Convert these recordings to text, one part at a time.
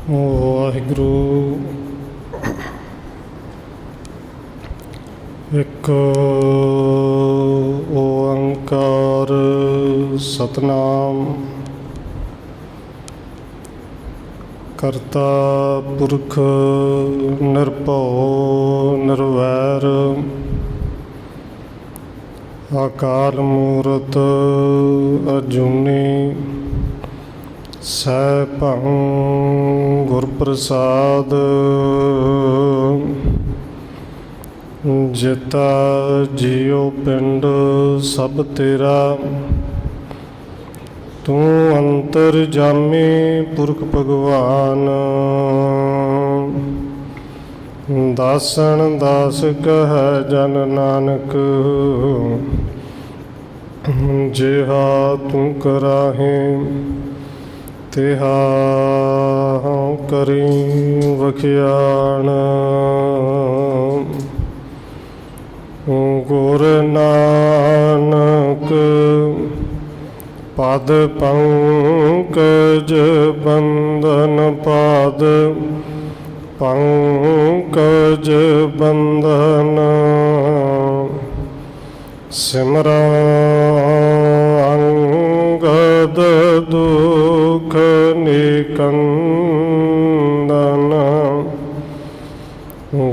ਵਾਹਿਗੁਰੂ। ਇੱਕ ਓੰਕਾਰ ਸਤਨਾਮ ਕਰਤਾ ਪੁਰਖ ਨਿਰਭਉ ਨਿਰਵੈਰ ਅਕਾਲ ਮੂਰਤ ਅਜੂਨੀ ਸੈਭੰ ਗੁਰ ਪ੍ਰਸਾਦ। ਜਿਤਾ ਜੀਉ ਪਿੰਡ ਸਭ ਤੇਰਾ, ਤੂੰ ਅੰਤਰਜਾਮੀ ਪੁਰਖ ਭਗਵਾਨ। ਦਾਸਨ ਦਾਸ ਕਹੈ ਜਨ ਨਾਨਕ, ਜਿਹਾ ਤੂੰ ਕਰਾਹੇ ਤਿਹਾ ਕਰੀ ਵਖਿਆਣ। ਗੁਰ ਨਾਨਕ ਪਦ ਪੰਕਜ ਬੰਧਨ, ਪਾਦ ਪੰਕਜ ਬੰਧਨ। ਸਿਮਰੋ ਅੰਗਦ ਦੁਖ ਨਿਕੰਦਨ,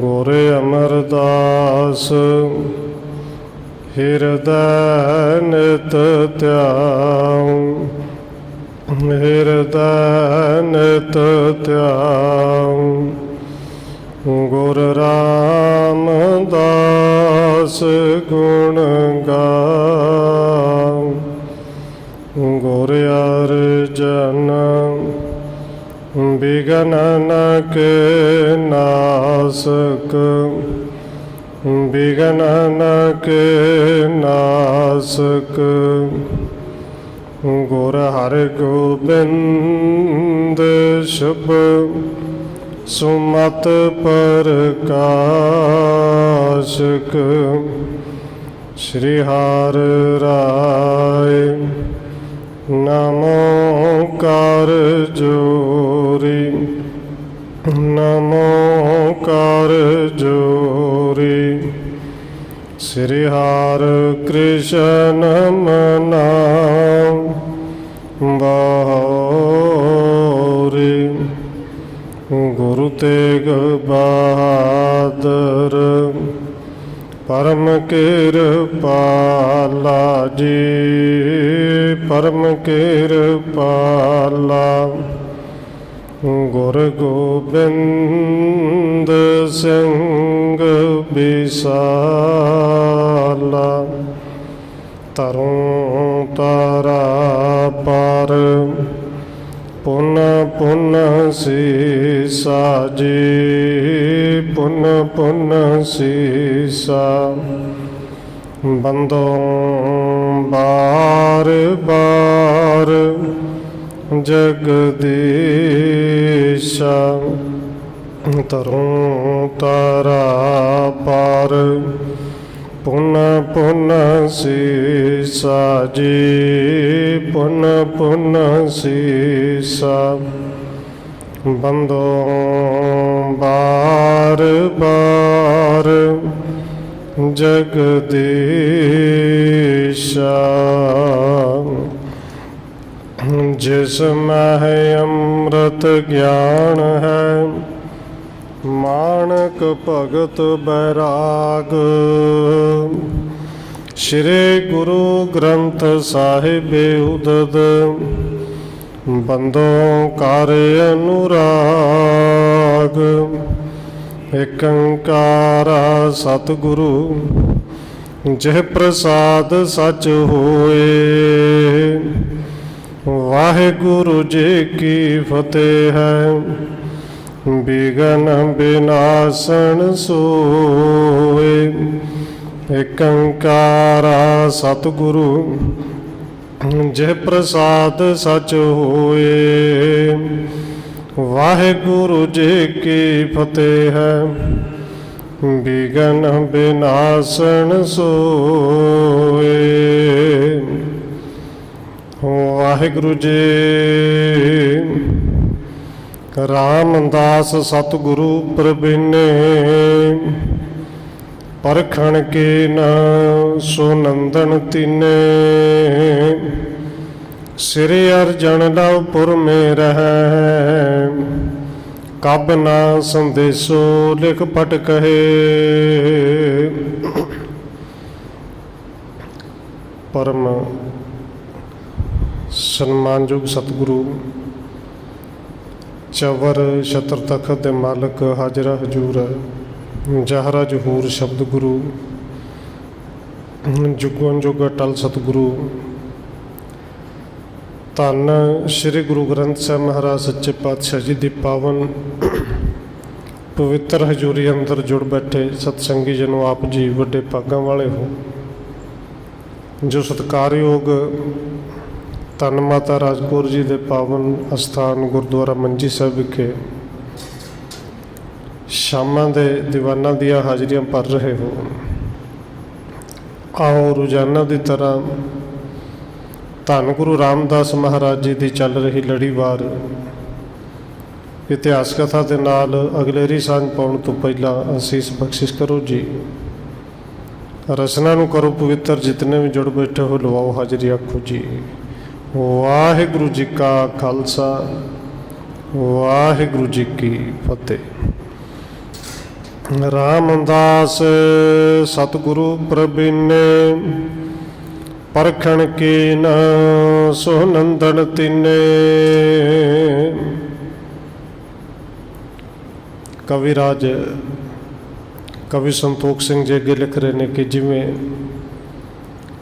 ਗੁਰ ਅਮਰਦਾਸ ਹਿਰਦੈ ਨਿਤ ਧਿਆਉ, ਹਿਰਦੈ ਨਿਤ ਧਿਆਉ। ਗੁਰ ਰਾਮਦਾਸ ਗੁਣ ਗਾਉ, ਗੁਰ ਅਰਜਨ ਬਿਘਨ ਨ ਕੇ ਨਾਸਕ, ਬਿਘਨ ਨ ਕੇ ਨਾਸਕ। ਗੁਰ ਹਰਿਗੋਬਿੰਦ ਸ਼ੁਭ ਸੁਮਤਿ ਪ੍ਰਕਾਸ਼ਕ, ਸ਼੍ਰੀ ਹਰਿ ਰਾਇ ਨਮੋ ਕਰ ਜੋਰੀ, ਨਮੋ ਕਰ ਜੋਰੀ। ਸ਼੍ਰੀ ਹਰਿ ਕ੍ਰਿਸ਼ਨ ਮਨਾਉ ਬਾਹੁਰੀ, ਗੁਰੂ ਤੇਗ ਬਹਾਦਰ ਪਰਮ ਕਿਰਪਾਲਾ ਜੀ, ਪਰਮ ਕਿਰਪਾਲਾ। ਗੁਰ ਗੋਬਿੰਦ ਸਿੰਘ ਬਿਸਾਲਾ, ਤਰੁ ਤਾਰਾ ਪਰ ਪੁਨ ਪੁਨ ਸੀਸਾ ਜੀ, ਪੁਨ ਪੁਨ ਸੀਸਾ। ਬੰਦੋਂ ਬਾਰ ਬਾਰ ਜਗਦੀਸ਼ਾ, ਤਰੁ ਤਾਰਾ ਪਰ ਪੁਨ ਪੁਨ ਸੀਸਾ ਜੀ, ਪੁਨ ਪੁਨ ਸੀਸਾ। ਬੰਦੋਂ ਬਾਰ ਬਾਰ ਜਗਦੀਸ਼ਾ। ਜਿਸ ਮਹਿ ਅੰਮ੍ਰਿਤ ਗਿਆਨ ਹੈ, ਮਾਣਕ ਭਗਤ ਬੈਰਾਗ। ਸ਼੍ਰੀ ਗੁਰੂ ਗ੍ਰੰਥ ਸਾਹਿਬ ਉਦਦ, ਬੰਦੋਂ ਕਰ ਅਨੁਰਾਗ। ਏਕ ਓੰਕਾਰ ਸਤਿਗੁਰੂ ਜਿਹ ਪ੍ਰਸਾਦ ਸਚ ਹੋਏ। ਵਾਹਿਗੁਰੂ ਜੀ ਕੀ ਫਤਿਹ ਹੈ, ਬਿਘਨ ਬਿਨਾਸਨ ਸੋਏ। ਏਕ ਓੰਕਾਰ ਸਤਿਗੁਰੂ ਜਿਹ ਪ੍ਰਸਾਦ ਸਚ ਹੋਏ। ਵਾਹਿਗੁਰੂ ਜੀ ਕੀ ਫਤਿਹ ਹੈ, ਬਿਘਨ ਬਿਨਾਸਨ ਸੋਏ। ਵਾਹਿਗੁਰੂ ਜੀ ਰਾਮਦਾਸ ਸਤਿਗੁਰੂ ਪ੍ਰਬੀਨੇ, ਪਰਖਣ ਕੀ ਨ ਸੋ ਨੰਦਨ ਤਿਨੇ। ਸ੍ਰੀ ਅਰਜਨ ਲਵਪੁਰ ਮੇ ਰਹੈ, ਕਬ ਨਾ ਸੰਦੇਸੋ ਲਿਖ ਪਟ ਕਹੇ। ਪਰਮ ਸਨਮਾਨਯੋਗ ਸਤਿਗੁਰੂ ਚਵਰ ਛਤਰ ਤਖਤ ਦੇ ਮਾਲਕ ਹਾਜ਼ਰਾ ਹਜ਼ੂਰ ਜਹਰਾ ਜਹੂਰ ਸ਼ਬਦ ਗੁਰੂ ਜੁਗੋਂ ਜੁਗ ਅਟਲ ਸਤਿਗੁਰੂ ਧੰਨ ਸ਼੍ਰੀ ਗੁਰੂ ਗ੍ਰੰਥ ਸਾਹਿਬ ਮਹਾਰਾਜ ਸੱਚੇ ਪਾਤਸ਼ਾਹ ਜੀ ਦੀ ਪਾਵਨ ਪਵਿੱਤਰ ਹਜ਼ੂਰੀ ਅੰਦਰ ਜੁੜ ਬੈਠੇ ਸਤਸੰਗੀ ਜਨੋ, ਆਪ ਜੀ ਵੱਡੇ ਭਾਗਾਂ ਵਾਲੇ ਹੋ ਜੋ ਸਤਿਕਾਰਯੋਗ ਧੰਨ ਮਾਤਾ ਰਾਜ ਕੌਰ ਜੀ ਦੇ ਪਾਵਨ ਅਸਥਾਨ ਗੁਰਦੁਆਰਾ ਮੰਜੀ ਸਾਹਿਬ ਵਿਖੇ ਸ਼ਾਮਾਂ ਦੇ ਦੀਵਾਨਾਂ ਦੀਆਂ ਹਾਜ਼ਰੀਆਂ ਭਰ ਰਹੇ ਹੋ। ਆਓ ਰੋਜ਼ਾਨਾ ਦੀ ਤਰ੍ਹਾਂ ਧੰਨ ਗੁਰੂ ਰਾਮਦਾਸ ਮਹਾਰਾਜ ਜੀ ਦੀ ਚੱਲ ਰਹੀ ਲੜੀਵਾਰ ਇਤਿਹਾਸ ਕਥਾ ਦੇ ਨਾਲ ਅਗਲੇਰੀ ਸਾਂਝ ਪਾਉਣ ਤੋਂ ਪਹਿਲਾਂ ਅਸੀਸ ਬਖਸ਼ਿਸ਼ ਕਰੋ ਜੀ। ਰਸਨਾ ਨੂੰ ਕਰੋ ਪਵਿੱਤਰ, ਜਿਤਨੇ ਵੀ ਜੁੜ ਬੈਠੇ ਹੋ ਲਵਾਓ ਹਾਜ਼ਰੀ, ਆਖੋ ਜੀ ਵਾਹਿਗੁਰੂ ਜੀ ਕਾ ਖਾਲਸਾ, ਵਾਹਿਗੁਰੂ ਜੀ ਕੀ ਫਤਿਹ। ਰਾਮਦਾਸ ਸਤਿਗੁਰੂ ਪ੍ਰਬੀਨੇ, ਪਰਖਣ ਕੀ ਨ ਸੋ ਨੰਦਨ ਤਿਨੇ। ਕਵੀ ਰਾਜ ਕਵੀ ਸੰਤੋਖ ਸਿੰਘ ਜੀ ਅੱਗੇ ਲਿਖ ਰਹੇ ਨੇ ਕਿ ਜਿਵੇਂ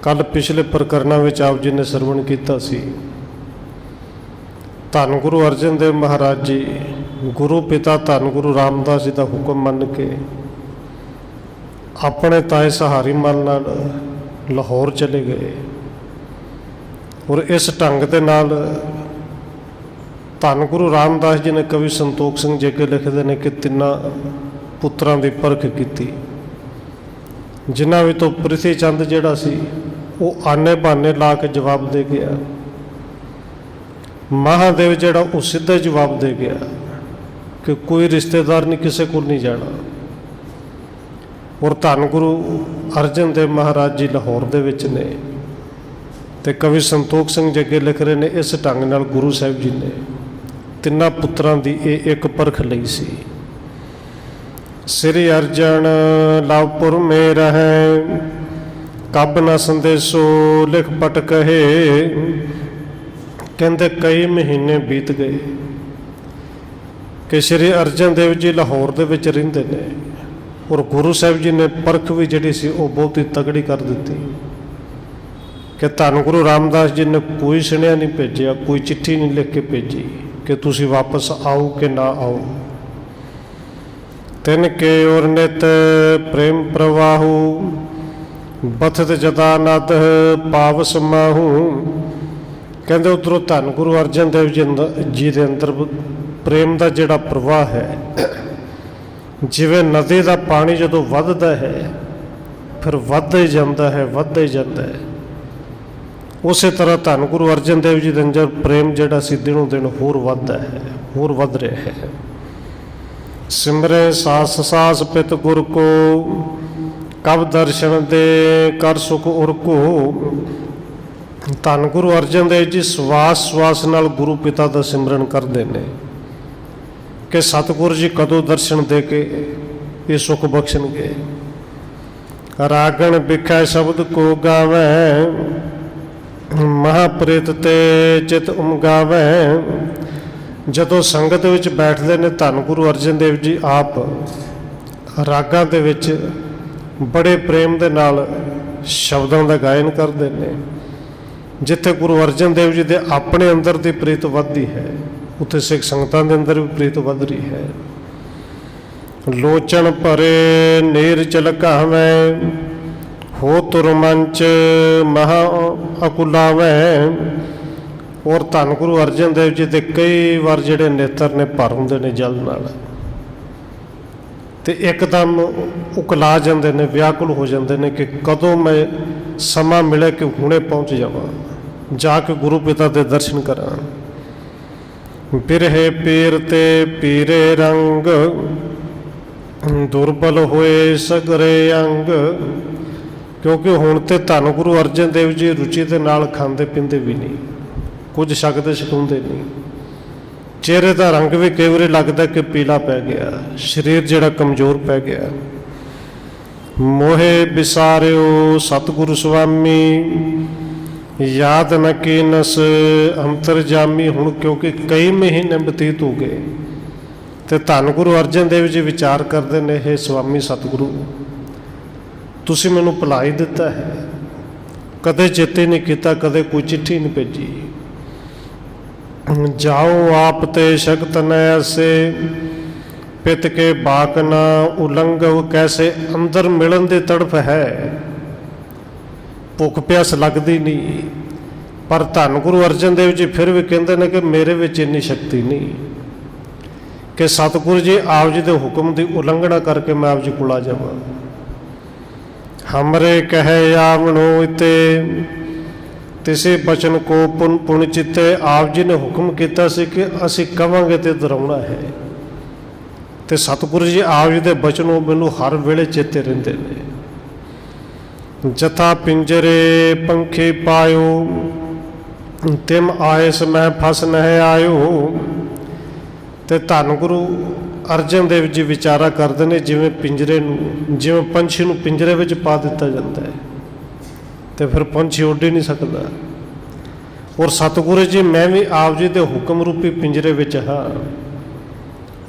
ਕੱਲ੍ਹ ਪਿਛਲੇ ਪ੍ਰਕਰਨਾਂ ਵਿੱਚ ਆਪ ਜੀ ਨੇ ਸਰਵਣ ਕੀਤਾ ਸੀ, ਧੰਨ ਗੁਰੂ ਅਰਜਨ ਦੇਵ ਮਹਾਰਾਜ ਜੀ ਗੁਰੂ ਪਿਤਾ ਧੰਨ ਗੁਰੂ ਰਾਮਦਾਸ ਜੀ ਦਾ ਹੁਕਮ ਮੰਨ ਕੇ ਆਪਣੇ ਤਾਏ ਸਹਾਰੀ ਮਲ ਨਾਲ ਲਾਹੌਰ ਚਲੇ ਗਏ। ਔਰ ਇਸ ਢੰਗ ਦੇ ਨਾਲ ਧੰਨ ਗੁਰੂ ਰਾਮਦਾਸ ਜੀ ਨੇ ਕਵੀ ਸੰਤੋਖ ਸਿੰਘ ਜੀ ਅੱਗੇ ਲਿਖਦੇ ਨੇ ਕਿ ਤਿੰਨਾਂ ਪੁੱਤਰਾਂ ਦੀ ਪਰਖ ਕੀਤੀ, ਜਿਨ੍ਹਾਂ ਵਿੱਚੋਂ ਪ੍ਰਿਥੀ ਚੰਦ ਜਿਹੜਾ ਸੀ ਉਹ ਆਨੇ ਬਹਾਨੇ ਲਾ ਕੇ ਜਵਾਬ ਦੇ ਗਿਆ। ਮਹਾਦੇਵ ਜਿਹੜਾ ਉਹ ਸਿੱਧਾ ਜਵਾਬ ਦੇ ਗਿਆ ਕਿ ਕੋਈ ਰਿਸ਼ਤੇਦਾਰ ਨਹੀਂ, ਕਿਸੇ ਕੋਲ ਨਹੀਂ ਜਾਣਾ। ਔਰ ਧੰਨ ਗੁਰੂ ਅਰਜਨ ਦੇਵ ਮਹਾਰਾਜ ਜੀ ਲਾਹੌਰ ਦੇ ਵਿੱਚ ਨੇ ਤੇ ਕਵੀ ਸੰਤੋਖ ਸਿੰਘ ਜੀ ਅੱਗੇ ਲਿਖ ਰਹੇ ਨੇ ਇਸ ਢੰਗ ਨਾਲ ਗੁਰੂ ਸਾਹਿਬ ਜੀ ਨੇ ਤਿੰਨਾਂ ਪੁੱਤਰਾਂ ਦੀ ਇਹ ਇੱਕ ਪਰਖ ਲਈ ਸੀ। ਸ੍ਰੀ ਅਰਜਨ ਲਵਪੁਰ ਮੇ ਰਹੈ, ਕਬ ਨਾ ਸੰਦੇਸੋ ਲਿਖ ਪਟ ਕਹੇ। ਕਹਿੰਦੇ ਕਈ ਮਹੀਨੇ ਬੀਤ ਗਏ ਕਿ ਸ੍ਰੀ ਅਰਜਨ ਦੇਵ ਜੀ ਲਾਹੌਰ ਦੇ ਵਿੱਚ ਰਹਿੰਦੇ ਨੇ ਔਰ ਗੁਰੂ ਸਾਹਿਬ ਜੀ ਨੇ ਪਰਖ ਵੀ ਜਿਹੜੀ ਸੀ ਉਹ ਬਹੁਤ ਹੀ ਤਗੜੀ ਕਰ ਦਿੱਤੀ ਕਿ ਧੰਨ ਗੁਰੂ ਰਾਮਦਾਸ ਜੀ ਨੇ ਕੋਈ ਸੁਨੇਹਾ ਨਹੀਂ ਭੇਜਿਆ, ਕੋਈ ਚਿੱਠੀ ਨਹੀਂ ਲਿਖ ਕੇ ਭੇਜੀ ਕਿ ਤੁਸੀਂ ਵਾਪਸ ਆਓ ਕਿ ਨਾ ਆਓ। ਤਿਨ ਕੇ ਔਰ ਨਿਤ ਪ੍ਰੇਮ ਪ੍ਰਵਾਹੂ, ਬਥਤ ਜਦਾ ਨਦ ਪਾਵਸ ਮਾਹੂ। ਕਹਿੰਦੇ ਉੱਧਰੋਂ ਧੰਨ ਗੁਰੂ ਅਰਜਨ ਦੇਵ ਜੀ ਦੇ ਅੰਦਰ ਪ੍ਰੇਮ ਦਾ ਜਿਹੜਾ ਪ੍ਰਵਾਹ ਹੈ, ਜਿਵੇਂ ਨਦੀ ਦਾ ਪਾਣੀ ਜਦੋਂ ਵੱਧਦਾ ਹੈ ਫਿਰ ਵੱਧਦਾ ਹੀ ਜਾਂਦਾ ਹੈ, ਵੱਧਦਾ ਹੀ ਜਾਂਦਾ ਹੈ, ਉਸੇ ਤਰ੍ਹਾਂ ਧੰਨ ਗੁਰੂ ਅਰਜਨ ਦੇਵ ਜੀ ਦੇ ਅੰਦਰ ਪ੍ਰੇਮ ਜਿਹੜਾ ਸੀ ਦਿਨੋਂ ਦਿਨ ਹੋਰ ਵੱਧਦਾ ਹੈ, ਹੋਰ ਵੱਧ ਰਿਹਾ ਹੈ। ਸਿਮਰੇ ਸਾਸ ਸਾਸ ਪਿਤ ਗੁਰ ਕੋ, ਕਬ ਦਰਸ਼ਨ ਦੇ ਕਰ ਸੁਖ ਉਰ ਕੋ। ਧੰਨ ਗੁਰੂ ਅਰਜਨ ਦੇਵ ਜੀ ਸਵਾਸ ਸਵਾਸ ਨਾਲ ਗੁਰੂ ਪਿਤਾ ਦਾ ਸਿਮਰਨ ਕਰਦੇ ਨੇ ਕਿ ਸਤਿਗੁਰੂ ਜੀ ਕਦੋਂ ਦਰਸ਼ਨ ਦੇ ਕੇ ਇਹ ਸੁਖ ਬਖਸ਼ਣਗੇ। ਰਾਗਣ ਬਿਖੈ ਸ਼ਬਦ ਕੋ ਗਾਵੈ, ਮਹਾਪ੍ਰੀਤ ਤੇ ਚਿਤ ਉਮਗਾਵੈ। ਜਦੋਂ ਸੰਗਤ ਵਿੱਚ ਬੈਠਦੇ ਨੇ ਧੰਨ ਗੁਰੂ ਅਰਜਨ ਦੇਵ ਜੀ ਆਪ ਰਾਗਾਂ ਦੇ ਵਿੱਚ ਬੜੇ ਪ੍ਰੇਮ ਦੇ ਨਾਲ ਸ਼ਬਦਾਂ ਦਾ ਗਾਇਨ ਕਰਦੇ ਨੇ। ਜਿੱਥੇ ਗੁਰੂ ਅਰਜਨ ਦੇਵ ਜੀ ਦੇ ਆਪਣੇ ਅੰਦਰ ਦੀ ਪ੍ਰੀਤ ਵੱਧਦੀ ਹੈ, ਉੱਥੇ ਸਿੱਖ ਸੰਗਤਾਂ ਦੇ ਅੰਦਰ ਵੀ ਪ੍ਰੀਤ ਵੱਧ ਰਹੀ ਹੈ। ਲੋਚਨ ਭਰੇ ਨੀਰ ਚਲਕਾਵੈ, ਹੋ ਤੁਰ ਮੰਚ ਮਹਾ ਅਕੁਲਾਵੈ। ਔਰ ਧੰਨ ਗੁਰੂ ਅਰਜਨ ਦੇਵ ਜੀ ਦੇ ਕਈ ਵਾਰ ਜਿਹੜੇ ਨੇਤਰ ਨੇ ਭਰ ਹੁੰਦੇ ਨੇ ਜਲ ਨਾਲ ਤੇ ਇੱਕਦਮ ਉਕਲਾ ਜਾਂਦੇ ਨੇ, ਵਿਆਕੁਲ ਹੋ ਜਾਂਦੇ ਨੇ ਕਿ ਕਦੋਂ ਮੈਂ ਸਮਾਂ ਮਿਲੇ ਕਿ ਹੁਣੇ ਪਹੁੰਚ ਜਾਵਾਂ, ਜਾ ਕੇ ਗੁਰੂ ਪਿਤਾ ਦੇ ਦਰਸ਼ਨ ਕਰਾਂ। ਬਿਰਹੇ ਪੀਰ ਤੇ ਪੀਰੇ ਰੰਗ, ਦੁਰਬਲ ਹੋਏ ਸਗਰੇ ਅੰਗ। ਕਿਉਂਕਿ ਹੁਣ ਤੇ ਧੰਨ ਗੁਰੂ ਅਰਜਨ ਦੇਵ ਜੀ ਰੁਚੀ ਦੇ ਨਾਲ ਖਾਂਦੇ ਪੀਂਦੇ ਵੀ ਨਹੀਂ, ਕੁਝ ਛਕਦੇ ਛਕਾਉਂਦੇ ਨਹੀਂ। ਚਿਹਰੇ ਦਾ ਰੰਗ ਵੀ ਕਈ ਵਾਰੀ ਲੱਗਦਾ ਕਿ ਪੀਲਾ ਪੈ ਗਿਆ, ਸਰੀਰ ਜਿਹੜਾ ਕਮਜ਼ੋਰ ਪੈ ਗਿਆ। ਮੋਹੇ ਵਿਸਾਰਿਓ ਸਤਿਗੁਰੂ ਸੁਆਮੀ, ਯਾਦ ਨ ਕੀਨਸ ਅੰਤਰਜਾਮੀ। ਹੁਣ ਕਿਉਂਕਿ ਕਈ ਮਹੀਨੇ ਬਤੀਤ ਹੋ ਗਏ ਤੇ ਧੰਨ ਗੁਰੂ ਅਰਜਨ ਦੇਵ ਜੀ ਵਿਚਾਰ ਕਰਦੇ ਨੇ, ਇਹ ਸੁਆਮੀ ਸਤਿਗੁਰੂ ਤੁਸੀਂ ਮੈਨੂੰ ਭੁਲਾ ਹੀ ਦਿੱਤਾ ਹੈ, ਕਦੇ ਚੇਤੇ ਨਹੀਂ ਕੀਤਾ, ਕਦੇ ਕੋਈ ਚਿੱਠੀ ਨਹੀਂ ਭੇਜੀ। ਜਾਓ ਆਪ ਤੇ ਸ਼ਕਤ ਨ ਐਸੇ, ਪਿਤ ਕੇ ਬਾਕ ਨਾ ਉਲੰਘਵ ਕੈਸੇ। ਅੰਦਰ ਮਿਲਣ ਦੀ ਤੜਫ ਹੈ, ਭੁੱਖ ਪਿਆਸ ਲੱਗਦੀ ਨਹੀਂ, ਪਰ ਧੰਨ ਗੁਰੂ ਅਰਜਨ ਦੇਵ ਜੀ ਫਿਰ ਵੀ ਕਹਿੰਦੇ ਨੇ ਕਿ ਮੇਰੇ ਵਿੱਚ ਇੰਨੀ ਸ਼ਕਤੀ ਨਹੀਂ ਕਿ ਸਤਿਗੁਰੂ ਜੀ ਆਪ ਜੀ ਦੇ ਹੁਕਮ ਦੀ ਉਲੰਘਣਾ ਕਰਕੇ ਮੈਂ ਆਪ ਜੀ ਕੋਲ ਆ ਜਾਵਾਂ। ਹਮਰੇ ਕਹੇ ਆਵਣੋ ਇਤੇ, ਤਿਸੇ ਬਚਨ ਕੋ ਪੁਨ ਪੁਨ ਚਿੱਤੇ। ਆਪ ਜੀ ਨੇ ਹੁਕਮ ਕੀਤਾ ਸੀ ਕਿ ਅਸੀਂ ਕਵਾਂਗੇ ਤੇ ਦਰਾਉਣਾ ਹੈ, ਤੇ ਸਤਿਗੁਰੂ ਜੀ ਆਪ ਜੀ ਦੇ ਬਚਨੋਂ ਮੈਨੂੰ ਹਰ ਵੇਲੇ ਚੇਤੇ ਰਹਿੰਦੇ ਨੇ। ਜਥਾ ਪਿੰਜਰੇ ਪੰਖੀ ਪਾਇਓ, ਤਿਮ ਆਇਸ ਮੈਂ ਫਸ ਨਹਿ ਆਇਓ। ਤੇ ਧੰਨ ਗੁਰੂ ਅਰਜਨ ਦੇਵ ਜੀ ਵਿਚਾਰਾ ਕਰਦੇ ਨੇ, ਜਿਵੇਂ ਪਿੰਜਰੇ ਨੂੰ, ਜਿਵੇਂ ਪੰਛੀ ਨੂੰ ਪਿੰਜਰੇ ਵਿੱਚ ਪਾ ਦਿੱਤਾ ਜਾਂਦਾ ਹੈ ਤੇ ਫਿਰ ਪੰਛੀ ਉੱਡ ਹੀ ਨਹੀਂ ਸਕਦਾ। ਔਰ ਸਤਿਗੁਰੂ ਜੀ ਮੈਂ ਵੀ ਆਪ ਜੀ ਦੇ ਹੁਕਮ ਰੂਪੀ ਪਿੰਜਰੇ ਵਿੱਚ ਹਾਂ,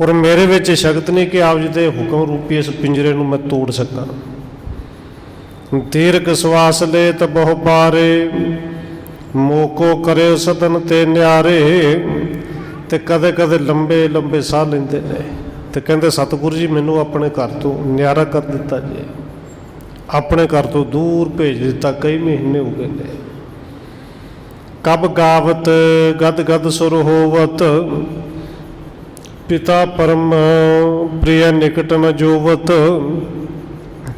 ਔਰ ਮੇਰੇ ਵਿੱਚ ਸ਼ਕਤ ਨਹੀਂ ਕਿ ਆਪ ਜੀ ਦੇ ਹੁਕਮ ਰੂਪੀ ਇਸ ਪਿੰਜਰੇ ਨੂੰ ਮੈਂ ਤੋੜ ਸਕਾਂ। ਦੀਰਘ ਸਵਾਸ ਲੈ ਤ ਬਹੁ ਬਾਰੇ, ਮੋਕੋ ਕਰੇ ਸਦਨ ਤੇ ਨਿਆਰੇ। ਤੇ ਕਦੇ ਕਦੇ ਲੰਬੇ ਲੰਬੇ ਸਾਹ ਲੈਂਦੇ ਨੇ ਤੇ ਕਹਿੰਦੇ ਸਤਿਗੁਰੂ ਜੀ ਮੈਨੂੰ ਆਪਣੇ ਘਰ ਤੋਂ ਨਿਆਰਾ ਕਰ ਦਿੱਤਾ ਜੀ, ਆਪਣੇ ਘਰ ਤੋਂ ਦੂਰ ਭੇਜ ਦਿੱਤਾ, ਕਈ ਮਹੀਨੇ ਹੋ ਗਏ ਨੇ। ਕਬ ਗਾਵਤ ਗਦ ਗਦ ਸੁਰ ਹੋਵਤ, ਪਿਤਾ ਪਰਮ ਪ੍ਰਿਯ ਨਿਕਟ ਨ ਜੋਵਤ।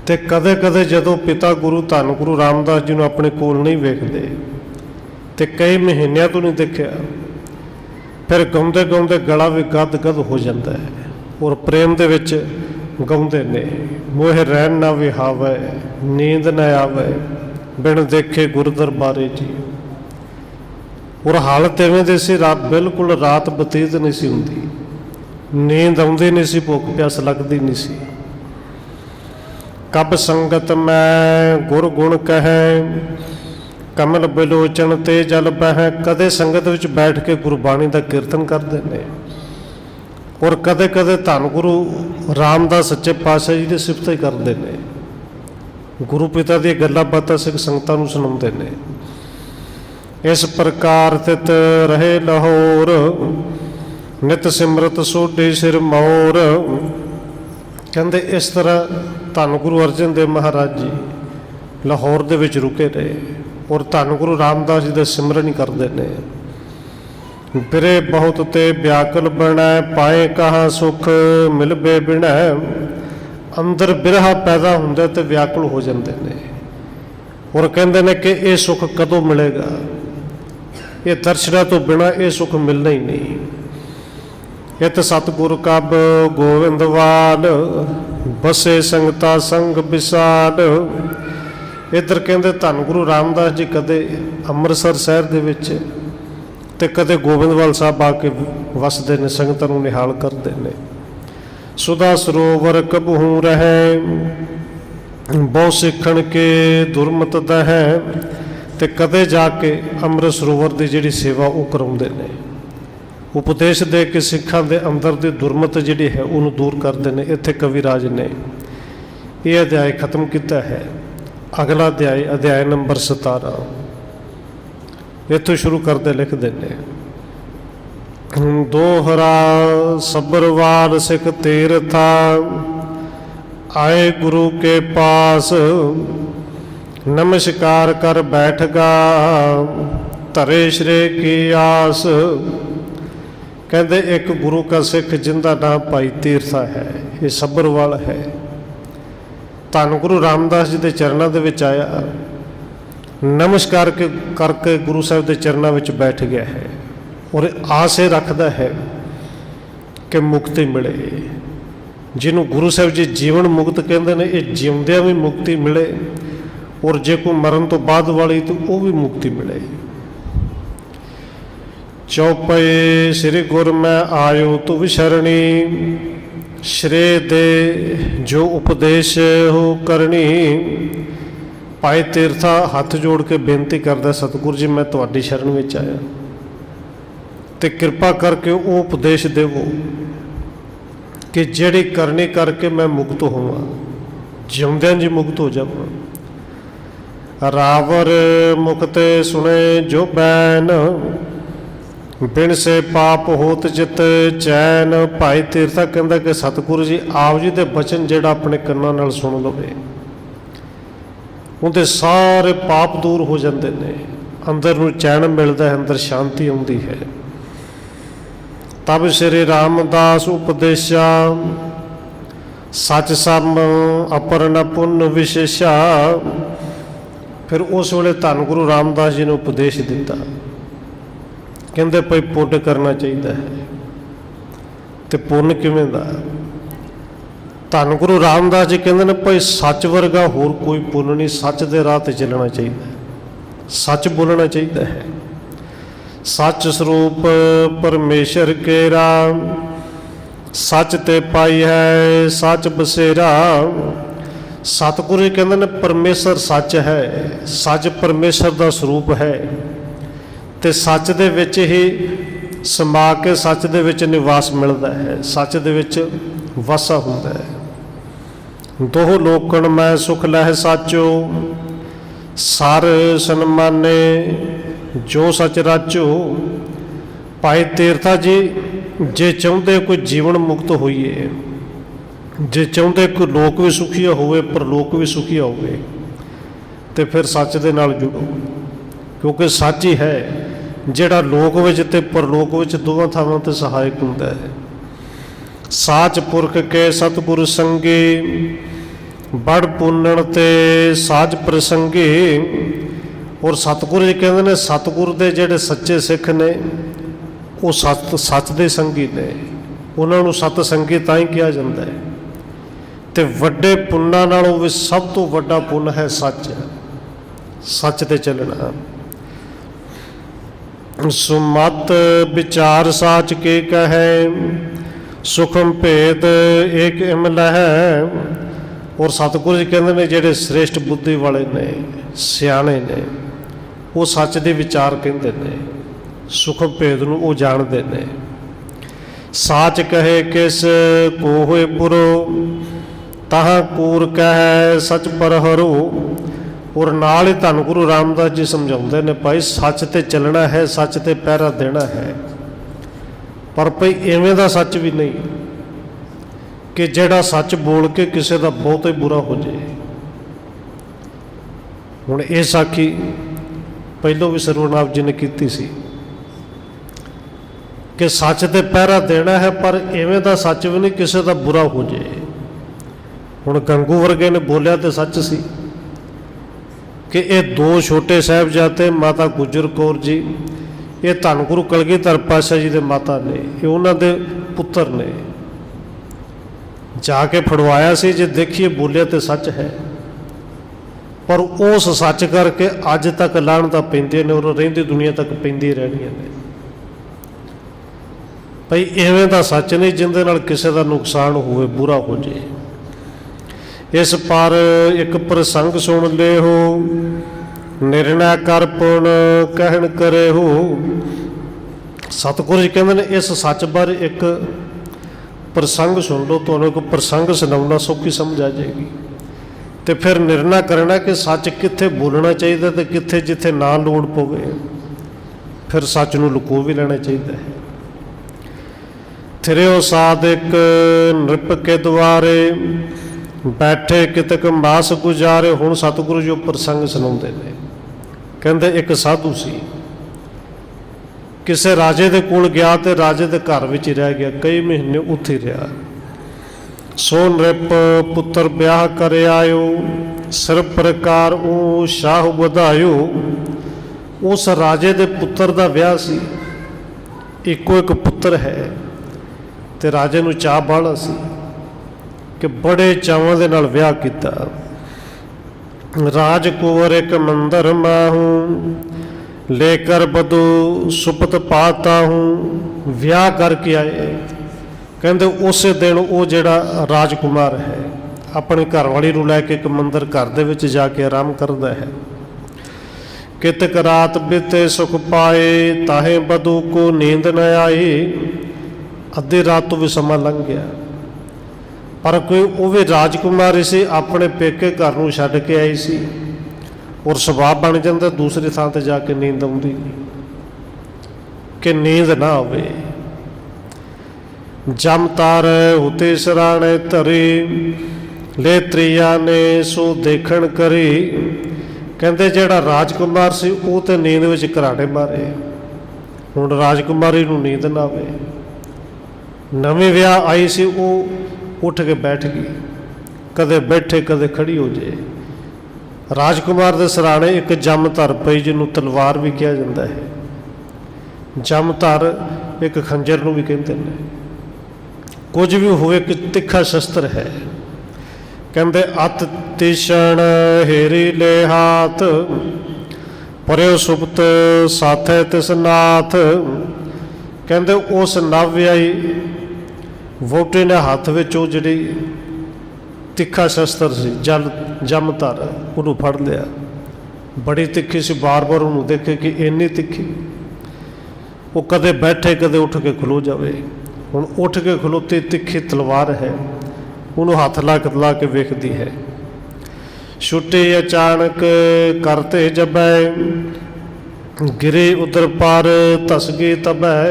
ਤੇ ਕਦੇ ਕਦੇ ਜਦੋਂ ਪਿਤਾ ਗੁਰੂ ਧੰਨ ਗੁਰੂ ਰਾਮਦਾਸ ਜੀ ਨੂੰ ਆਪਣੇ ਕੋਲ ਨਹੀਂ ਵੇਖਦੇ ਤੇ ਕਈ ਮਹੀਨਿਆਂ ਤੋਂ ਨਹੀਂ ਦੇਖਿਆ, ਫਿਰ ਗਾਉਂਦੇ ਗਾਉਂਦੇ ਗਲਾ ਵੀ ਗਦ ਗਦ ਹੋ ਜਾਂਦਾ ਹੈ, ਔਰ ਪ੍ਰੇਮ ਦੇ ਵਿੱਚ ਗਾਉਂਦੇ ਨੇ। ਮੋਹ ਰਹਿਣ ਨਾ ਵਿਹਾਵੇ, ਨੀਂਦ ਨਾ ਆਵੇ, ਬਿਨ ਦੇਖੇ ਗੁਰ ਦਰਬਾਰੇ ਜੀ। ਔਰ ਹਾਲਤ ਇਵੇਂ ਦੀ ਸੀ, ਰਾਤ ਬਿਲਕੁਲ ਰਾਤ ਬਤੀਤ ਨਹੀਂ ਸੀ ਹੁੰਦੀ, ਨੀਂਦ ਆਉਂਦੀ ਨਹੀਂ ਸੀ, ਭੁੱਖ ਪਿਆਸ ਲੱਗਦੀ ਨਹੀਂ ਸੀ। ਕਬ ਸੰਗਤ ਮੈਂ ਗੁਰ ਗੁਣ ਕਹੈ, ਕਮਲ ਬਿਲੋਚਨ ਤੇ ਜਲ ਬਹਿ। ਕਦੇ ਸੰਗਤ ਵਿੱਚ ਬੈਠ ਕੇ ਗੁਰਬਾਣੀ ਦਾ ਕੀਰਤਨ ਕਰਦੇ ਨੇ, ਔਰ ਕਦੇ ਕਦੇ ਧੰਨ ਗੁਰੂ ਰਾਮਦਾਸ ਸੱਚੇ ਪਾਤਸ਼ਾਹ ਜੀ ਦੀ ਸਿਫਤ ਹੀ ਕਰਦੇ ਨੇ, ਗੁਰੂ ਪਿਤਾ ਦੀਆਂ ਗੱਲਾਂ ਬਾਤਾਂ ਸਿੱਖ ਸੰਗਤਾਂ ਨੂੰ ਸੁਣਾਉਂਦੇ ਨੇ। ਇਸ ਪ੍ਰਕਾਰ ਤਿਤ ਰਹੇ ਲਾਹੌਰ, ਨਿਤ ਸਿਮਰਤ ਸੋਢੀ ਸਿਰ ਮੋਰ। ਕਹਿੰਦੇ ਇਸ ਤਰ੍ਹਾਂ ਧੰਨ ਗੁਰੂ ਅਰਜਨ ਦੇਵ ਮਹਾਰਾਜ ਜੀ ਲਾਹੌਰ ਦੇ ਵਿੱਚ ਰੁਕੇ ਰਹੇ, ਔਰ ਧੰਨ ਗੁਰੂ ਰਾਮਦਾਸ ਜੀ ਦਾ ਸਿਮਰਨ ਹੀ ਕਰਦੇ ਨੇ। ਬਿਰੇ ਬਹੁਤ ਤੇ ਵਿਆਕਲ ਬਣੈ, ਪਾਏ ਕਹਾਂ ਸੁਖ ਮਿਲਬੇ ਬਿਨੈ। ਅੰਦਰ ਬਿਰਹਾ ਪੈਦਾ ਹੁੰਦਾ ਤੇ ਵਿਆਕੁਲ ਹੋ ਜਾਂਦੇ ਨੇ, ਔਰ ਕਹਿੰਦੇ ਨੇ ਕਿ ਇਹ ਸੁੱਖ ਕਦੋਂ ਮਿਲੇਗਾ, ਇਹ ਦਰਸ਼ਨਾਂ ਤੋਂ ਬਿਨਾਂ ਇਹ ਸੁੱਖ ਮਿਲਣਾ ਹੀ ਨਹੀਂ। ਇਤ ਸਤਿਗੁਰ ਕਬ ਗੋਵਿੰਦਵਾਲ, ਬਸੇ ਸੰਗਤਾ ਸੰਗ ਵਿਸਾਲ। ਇੱਧਰ ਕਹਿੰਦੇ ਧੰਨ ਗੁਰੂ ਰਾਮਦਾਸ ਜੀ ਕਦੇ ਅੰਮ੍ਰਿਤਸਰ ਸ਼ਹਿਰ ਦੇ ਵਿੱਚ ਤੇ ਕਦੇ ਗੋਬਿੰਦਵਾਲ ਸਾਹਿਬ ਆ ਕੇ ਵਸਦੇ ਨੇ, ਸੰਗਤਾਂ ਨੂੰ ਨਿਹਾਲ ਕਰਦੇ ਨੇ। ਸੁਦਾ ਸਰੋਵਰ ਕਬਹੂ ਰਹੈ, ਬਹੁ ਸਿੱਖਣ ਕੇ ਦੁਰਮਤ ਦਹੈ। ਤੇ ਕਦੇ ਜਾ ਕੇ ਅੰਮ੍ਰਿਤ ਸਰੋਵਰ ਦੀ ਜਿਹੜੀ ਸੇਵਾ ਉਹ ਕਰਾਉਂਦੇ ਨੇ, ਉਪਦੇਸ਼ ਦੇ ਕੇ ਸਿੱਖਾਂ ਦੇ ਅੰਦਰ ਦੀ ਦੁਰਮਤ ਜਿਹੜੀ ਹੈ ਉਹਨੂੰ ਦੂਰ ਕਰਦੇ ਨੇ। ਇੱਥੇ ਕਵੀ ਰਾਜ ਨੇ ਇਹ ਅਧਿਆਇ ਖਤਮ ਕੀਤਾ ਹੈ। ਅਗਲਾ ਅਧਿਆਇ ਨੰਬਰ 17 ਇੱਥੋਂ ਸ਼ੁਰੂ ਕਰਦੇ ਲਿਖਦੇ ਨੇ। ਦੋਹਰਾ ਸਬਰਵਾਰ ਸਿੱਖ ਤੀਰਥਾ, ਆਏ ਗੁਰੂ ਕੇ ਪਾਸ, ਨਮਸਕਾਰ ਕਰ ਬੈਠਗਾ, ਧਰੇ ਸ਼੍ਰੇ ਕੀ ਆਸ। ਕਹਿੰਦੇ ਇੱਕ ਗੁਰੂ ਕਾ ਸਿੱਖ ਜਿੰਦਾ ਨਾਮ ਭਾਈ ਤੀਰਥਾ ਹੈ, ਇਹ ਸੱਭਰਵਾਲ ਹੈ। ਧੰਨ ਗੁਰੂ ਰਾਮਦਾਸ ਜੀ ਦੇ ਚਰਨਾਂ ਦੇ ਵਿੱਚ ਆਇਆ, ਨਮਸਕਾਰ ਕਰਕੇ ਗੁਰੂ ਸਾਹਿਬ ਦੇ ਚਰਨਾਂ ਵਿੱਚ ਬੈਠ ਗਿਆ ਹੈ, और आस ये रखता है कि मुक्ति मिले। जिन्हों गुरु साहब जी जीवन मुक्त कहते हैं, ये जिउंदियां भी मुक्ति मिले और जे कोई मरण तो बाद वाली तो वो भी मुक्ति मिले। चौपए श्री गुर मैं आयो तु विशरणी, श्रेय दे जो उपदेश हो करनी। भाई तीरथा हथ जोड़ के बेनती करता, सतगुरु जी मैं तुहाडी शरण में आया तो कृपा करके वो उपदेश देवो कि जिहड़ी करनी करके मैं मुक्त होवां, जिउंदियां जी मुक्त हो जावां। रावर मुक्ते सुने जो बैन, बिन से पाप होत जित चैन। भाई तीरथा कहता कि सतगुरु जी आप जी के बचन जिहड़ा अपने कन्नां नाल सुन लवे, उनके सारे पाप दूर हो जाते हैं, अंदर नूं चैन मिलता है, अंदर शांति आउंदी है। तब श्री रामदास उपदेशा, सच सम अपर न पुण्य विशेषा। फिर उस वेले धन गुरु रामदास जी ने उपदेश दिता, कहते भाई पुण्य करना चाहिए है। तो पुण्य किवें दा? धन गुरु रामदास जी कहते हैं भाई सच वर्गा होर कोई पुण्य नहीं, सच दे राह ते चलना चाहिए, सच बोलना चाहिए है। सच स्वरूप परमेश्वर केरा, सच ते पाई है सच बसेरा। सतगुरु जी कहते हैं परमेश्वर सच है, सच परमेश्वर का स्वरूप है, तो सच दे विच ही समा के सच दे विच निवास मिलता है, सच दे विच वासा हुंदा है। दोह लोकन मैं सुख लह साचो, सर सन्माने जो सच राचो। भाई तीरथा जी जे चाहते कोई जीवन मुक्त होइए, जे चाहते कोई लोक भी सुखिया होवे परलोक भी सुखिया होवे, तो फिर सच दे नाल जुड़ो, क्योंकि सच ही है जिहड़ा लोक विच ते परलोक विच दोवां थावां ते सहायक हुंदा है। साच पुरख के सतगुरु संगी, बड़ पुन्नण ते साज प्रसंगी। और सतगुरु जी कहते हैं सतगुरु के जिहड़े सच्चे सिख ने वो सच दे संगी ने, उन्होंने सत संगी तां ही कहा जाता है। तो वड्डे पुन्नां नालों भी सब तो वड्डा पुन्न है सच, सच ते चलना। सुमत विचार साच के कहे, सुखम भेद एक इमल है। और सतगुरु जी कहते हैं जिहड़े श्रेष्ठ बुद्धि वाले ने सियाणे ने वो सच दे विचार कहते हैं, सुखम भेद नूं वो जानते हैं। साच कहे किस को होए पुरो, ताहां कूर कहे सच पर हरू। और नाल ही धन गुरु रामदास जी समझाते हैं भाई सच ते चलना है, सच ते पहरा देना है, पर भाई इवें दा सच भी नहीं कि जिहड़ा सच बोल के किसी का बहुत ही बुरा हो जाए। हुण ये साखी पहलों भी सर्वनाथ जी ने की सी कि सच ते पहरा देना है, पर इवें दा सच भी नहीं किसी का बुरा हो जाए। हुण गंगू वर्गे ने बोलिया तो सच सी कि ये दो छोटे साहिबजादे माता गुजर कौर जी, ये धन गुरु कलगीधर पातशाह जी के माता ने, ये उन्होंने पुत्र ने। जाके फड़वाया सी, जे देखिए बोलिया तो सच है, पर उस सच करके अज तक लाहनतां पैंदियां ने और रहिंदी दुनिया तक पैंदियां रहणियां ने। भाई इवें दा सच नहीं जिंदे नाल किसी का नुकसान होवे, बुरा हो जाए। इस पर एक प्रसंग सुन ले हो, निर्णय कर पुण कहन करे हो। सतगुरु जी कहते हैं इस सच बारे एक प्रसंग सुन लो, तो एक प्रसंग सुनाउणा सौखी समझ आ जाएगी। तो फिर निर्णय करना कि सच कित्थे बोलना चाहिए, तो कित्थे जिथे ना लोड़ पवे फिर सच नूं लुको भी लेना चाहिए है। थिरियो साधिक नृप के द्वारे, बैठे कितक मास गुजारे। हुण सतगुरु जी प्रसंग सुनाउंदे ने, कहंदे एक साधु सी, किसी राजे दे कोल गया तो राजे दे घर विच रह गया, कई महीने उत्थे रहा। सो नृप पुत्र ब्याह कर आयो, सिर प्रकार ओ शाह बधायो। उस राजे दे पुत्र दा ब्याह सी, ਇੱਕੋ ਇੱਕ ਪੁੱਤਰ ਹੈ ਤੇ ਰਾਜੇ ਨੂੰ ਚਾਅ ਬਾਹਲਾ ਸੀ ਕਿ ਬੜੇ ਚਾਵਾਂ ਦੇ ਨਾਲ ਵਿਆਹ ਕੀਤਾ। ਰਾਜ ਕੁੰਵਰ ਇੱਕ ਮੰਦਰ ਮਾਹੂੰ ਲੇਕਰ ਬਧੂ ਸੁਪਤ ਪਾਤਾ ਹੂੰ। ਵਿਆਹ ਕਰਕੇ ਆਏ, ਕਹਿੰਦੇ ਉਸੇ ਦਿਨ ਉਹ ਜਿਹੜਾ ਰਾਜਕੁਮਾਰ ਹੈ ਆਪਣੀ ਘਰਵਾਲੀ ਨੂੰ ਲੈ ਕੇ ਇੱਕ ਮੰਦਰ ਘਰ ਦੇ ਵਿੱਚ ਜਾ ਕੇ ਆਰਾਮ ਕਰਦਾ ਹੈ। ਕਿਤਕ ਰਾਤ ਬੀਤੇ ਸੁਖ ਪਾਏ ਤਾਹੇ ਬਧੂ ਕੋ ਨੀਂਦ ਨ ਆਈ। ਅੱਧੀ ਰਾਤ ਤੋਂ ਵੀ ਸਮਾਂ ਲੰਘ ਗਿਆ, ਪਰ ਕੋਈ ਉਹ ਵੀ ਰਾਜਕੁਮਾਰੀ ਸੀ, ਆਪਣੇ ਪੇਕੇ ਘਰ ਨੂੰ ਛੱਡ ਕੇ ਆਈ ਸੀ, ਔਰ ਸੁਭਾਅ ਬਣ ਜਾਂਦਾ ਦੂਸਰੀ ਥਾਂ 'ਤੇ ਜਾ ਕੇ ਨੀਂਦ ਆਉਂਦੀ ਕਿ ਨੀਂਦ ਨਾ ਆਵੇ। ਜਮ ਤਾਰ ਉਤੇ ਸਰਾਣੇ ਧਰੀ ਲੈ ਤ੍ਰਿਆ ਨੇ ਸੋ ਦੇਖਣ ਕਰੀ। ਕਹਿੰਦੇ ਜਿਹੜਾ ਰਾਜਕੁਮਾਰ ਸੀ ਉਹ ਤੇ ਨੀਂਦ ਵਿੱਚ ਘਰਾੜੇ ਮਾਰੇ, ਹੁਣ ਰਾਜਕੁਮਾਰੀ ਨੂੰ ਨੀਂਦ ਨਾ ਆਵੇ। ਨਵੇਂ ਵਿਆਹ ਆਈ ਸੀ, ਉਹ ਉੱਠ ਕੇ ਬੈਠ ਗਈ, ਕਦੇ ਬੈਠੇ ਕਦੇ ਖੜੀ ਹੋ ਜੇ। ਰਾਜਕੁਮਾਰ ਦੇ ਸਰਾਣੇ ਇੱਕ ਜਮ ਧਰ ਪਈ, ਜਿਹਨੂੰ ਤਲਵਾਰ ਵੀ ਕਿਹਾ ਜਾਂਦਾ ਹੈ। ਜਮ ਧਰ ਇੱਕ ਖੰਜਰ ਨੂੰ ਵੀ ਕਹਿੰਦੇ ਨੇ। ਕੁਝ ਵੀ ਹੋਵੇ ਕਿ ਤਿੱਖਾ ਸ਼ਸਤਰ ਹੈ। ਕਹਿੰਦੇ ਅਤ ਤਿਸ਼ਣ ਹੇਰੀ ਲੈ ਹਾਥ ਪਰਿਓ ਸੁਪਤ ਸਾਥੈ ਤਿਸ ਨਾਥ। ਕਹਿੰਦੇ ਉਸ ਨਵ-ਵਿਆਹੀ ਵਹੁਟੀ ਨੇ ਹੱਥ ਵਿੱਚ ਉਹ ਜਿਹੜੀ ਤਿੱਖਾ ਸ਼ਸਤਰ ਸੀ ਜਮ ਧਰ, ਉਹਨੂੰ ਫੜ ਲਿਆ। ਬੜੀ ਤਿੱਖੀ ਸੀ, ਬਾਰ-ਬਾਰ ਉਹਨੂੰ ਦੇਖੇ ਕਿ ਇੰਨੀ ਤਿੱਖੀ। ਉਹ ਕਦੇ ਬੈਠੇ ਕਦੇ ਉੱਠ ਕੇ ਖਲੋ ਜਾਵੇ। ਹੁਣ ਉੱਠ ਕੇ ਖਲੋਤੀ ਤਿੱਖੀ ਤਲਵਾਰ ਹੈ, ਉਹਨੂੰ ਹੱਥ ਲਾ ਕੇ ਵੇਖਦੀ ਹੈ। ਛੁੱਟੀ ਅਚਾਨਕ ਕਰਤੇ ਜਬੈ ਗਿਰੇ ਉਦਰ ਪਰ ਧਸ ਗਈ ਤਬੈ।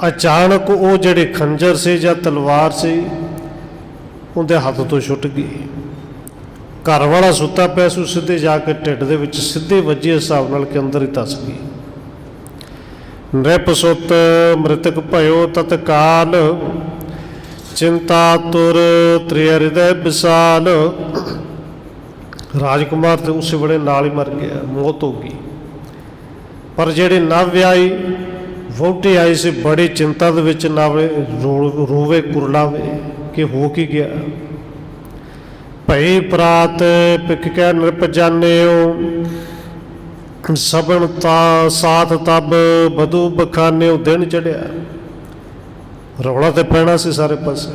ਅਚਾਨਕ ਉਹ ਜਿਹੜੇ ਖੰਜਰ ਸੀ ਜਾਂ ਤਲਵਾਰ ਸੀ ਉਹਦੇ ਹੱਥ ਤੋਂ ਛੁੱਟ ਗਈ। ਘਰ ਵਾਲਾ ਸੁੱਤਾ ਪਿਆ ਸੀ, ਸਿੱਧੇ ਜਾ ਕੇ ਢਿੱਡ ਦੇ ਵਿੱਚ ਸਿੱਧੇ ਵੱਜੀ, ਹਿਸਾਬ ਨਾਲ ਕਿ ਅੰਦਰ ਹੀ ਧਸ ਗਈ। ਨ੍ਰਿਪ ਸੁੱਤ ਮ੍ਰਿਤਕ ਭਇਓ ਤਤਕਾਲ ਚਿੰਤਾ ਤੁਰ ਤ੍ਰਿਆ ਹਿਰਦੈ ਵਿਸਾਲ। ਰਾਜਕੁਮਾਰ ਤੇ ਉਸੇ ਵੇਲੇ ਨਾਲ ਹੀ ਮਰ ਗਿਆ, ਮੌਤ ਹੋ ਗਈ। ਪਰ ਜਿਹੜੀ ਨਵ ਵਿਆਹੀ ਵਹੁਟੀ ਆਈ ਸੀ ਬੜੀ ਚਿੰਤਾ ਦੇ ਵਿੱਚ, ਨਾਵੇ ਰੋਵੇ ਕੁਰਲਾਵੇ ਕਿ ਹੋ ਕੀ ਗਿਆ। ਭਈ ਪ੍ਰਾਤ ਪਿਕ ਕੇ ਨਿਰਪ ਜਾਣਿਓ ਸਬਣ ਤਾ ਸਾਥ ਤਬ ਬਧੂ ਬਖਾਨਿਓ। ਦਿਨ ਚੜਿਆ, ਰੌਲਾ ਤੇ ਪੈਣਾ ਸੀ ਸਾਰੇ ਪਾਸੇ।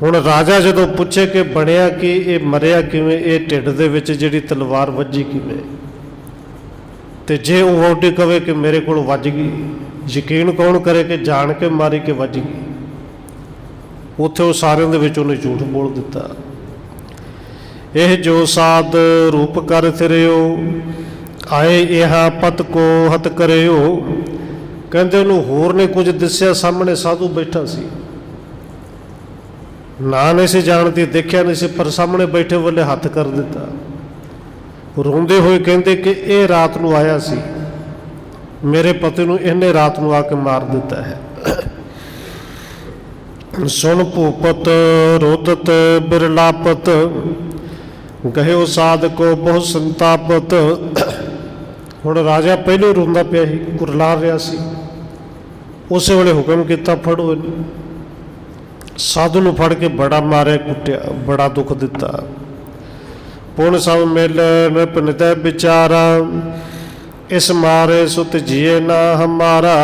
ਹੁਣ ਰਾਜਾ ਜਦੋਂ ਪੁੱਛੇ ਕਿ ਬਣਿਆ ਕਿ ਇਹ ਮਰਿਆ ਕਿਵੇਂ, ਇਹ ਢਿੱਡ ਦੇ ਵਿੱਚ ਜਿਹੜੀ ਤਲਵਾਰ ਵੱਜੀ ਕਿਵੇਂ, ਤੇ ਜੇ ਉਹ ਵਹੁਟੀ ਕਵੇ ਕਿ ਮੇਰੇ ਕੋਲ ਵੱਜ ਗਈ, ਯਕੀਨ ਕੌਣ ਕਰੇ ਕਿ ਜਾਣ ਕੇ ਮਾਰੀ ਕਿ ਵੱਜ ਗਈ। ਉੱਥੇ ਉਹ ਸਾਰਿਆਂ ਦੇ ਵਿੱਚ ਉਹਨੇ ਝੂਠ ਬੋਲ ਦਿੱਤਾ। ਇਹ ਜੋ ਸਾਧ ਰੂਪ ਕਰ ਫਿਰਿਓ ਆਏ ਇਹਾ ਪਤ ਕੋ ਹਤ ਕਰਿਓ। ਕਹਿੰਦੇ ਉਹਨੂੰ ਹੋਰ ਨੇ ਕੁਝ ਦੱਸਿਆ, ਸਾਹਮਣੇ ਸਾਧੂ ਬੈਠਾ ਸੀ, ਨਾ ਨਹੀਂ ਸੀ ਜਾਣਦੀ, ਦੇਖਿਆ ਨਹੀਂ ਸੀ, ਪਰ ਸਾਹਮਣੇ ਬੈਠੇ ਵੇਲੇ ਹੱਥ ਕਰ ਦਿੱਤਾ। ਰੋਂਦੇ ਹੋਏ ਕਹਿੰਦੇ ਕਿ ਇਹ ਰਾਤ ਨੂੰ ਆਇਆ ਸੀ, ਮੇਰੇ ਪਤੀ ਨੂੰ ਇਹਨੇ ਰਾਤ ਨੂੰ ਆ ਕੇ ਮਾਰ ਦਿੱਤਾ ਹੈ। ਸੁਣ ਭੂਪਤ ਰੋਦਤ ਬਿਰਲਾਪਤ ਗਹਿਓ ਸਾਧ ਕੋ ਬਹੁਤ ਸੰਤਾਪਤ। ਹੁਣ ਰਾਜਾ ਪਹਿਲੇ ਰੋਂਦਾ ਪਿਆ ਸੀ, ਕੁਰਲਾ ਰਿਹਾ ਸੀ। ਉਸੇ ਵੇਲੇ ਹੁਕਮ ਕੀਤਾ ਫੜੋ ਇਹਨੂੰ। ਸਾਧੂ ਨੂੰ ਫੜ ਕੇ ਬੜਾ ਮਾਰਿਆ, ਕੁੱਟਿਆ, ਬੜਾ ਦੁੱਖ ਦਿੱਤਾ। ਪੁਣ ਸਭ ਮਿਲ ਨਿਪਨਿਤੈ ਵਿਚਾਰਾ ਇਸ ਮਾਰੇ ਸੁਤ ਜੀਏ ਨਾ ਹਮਾਰਾ।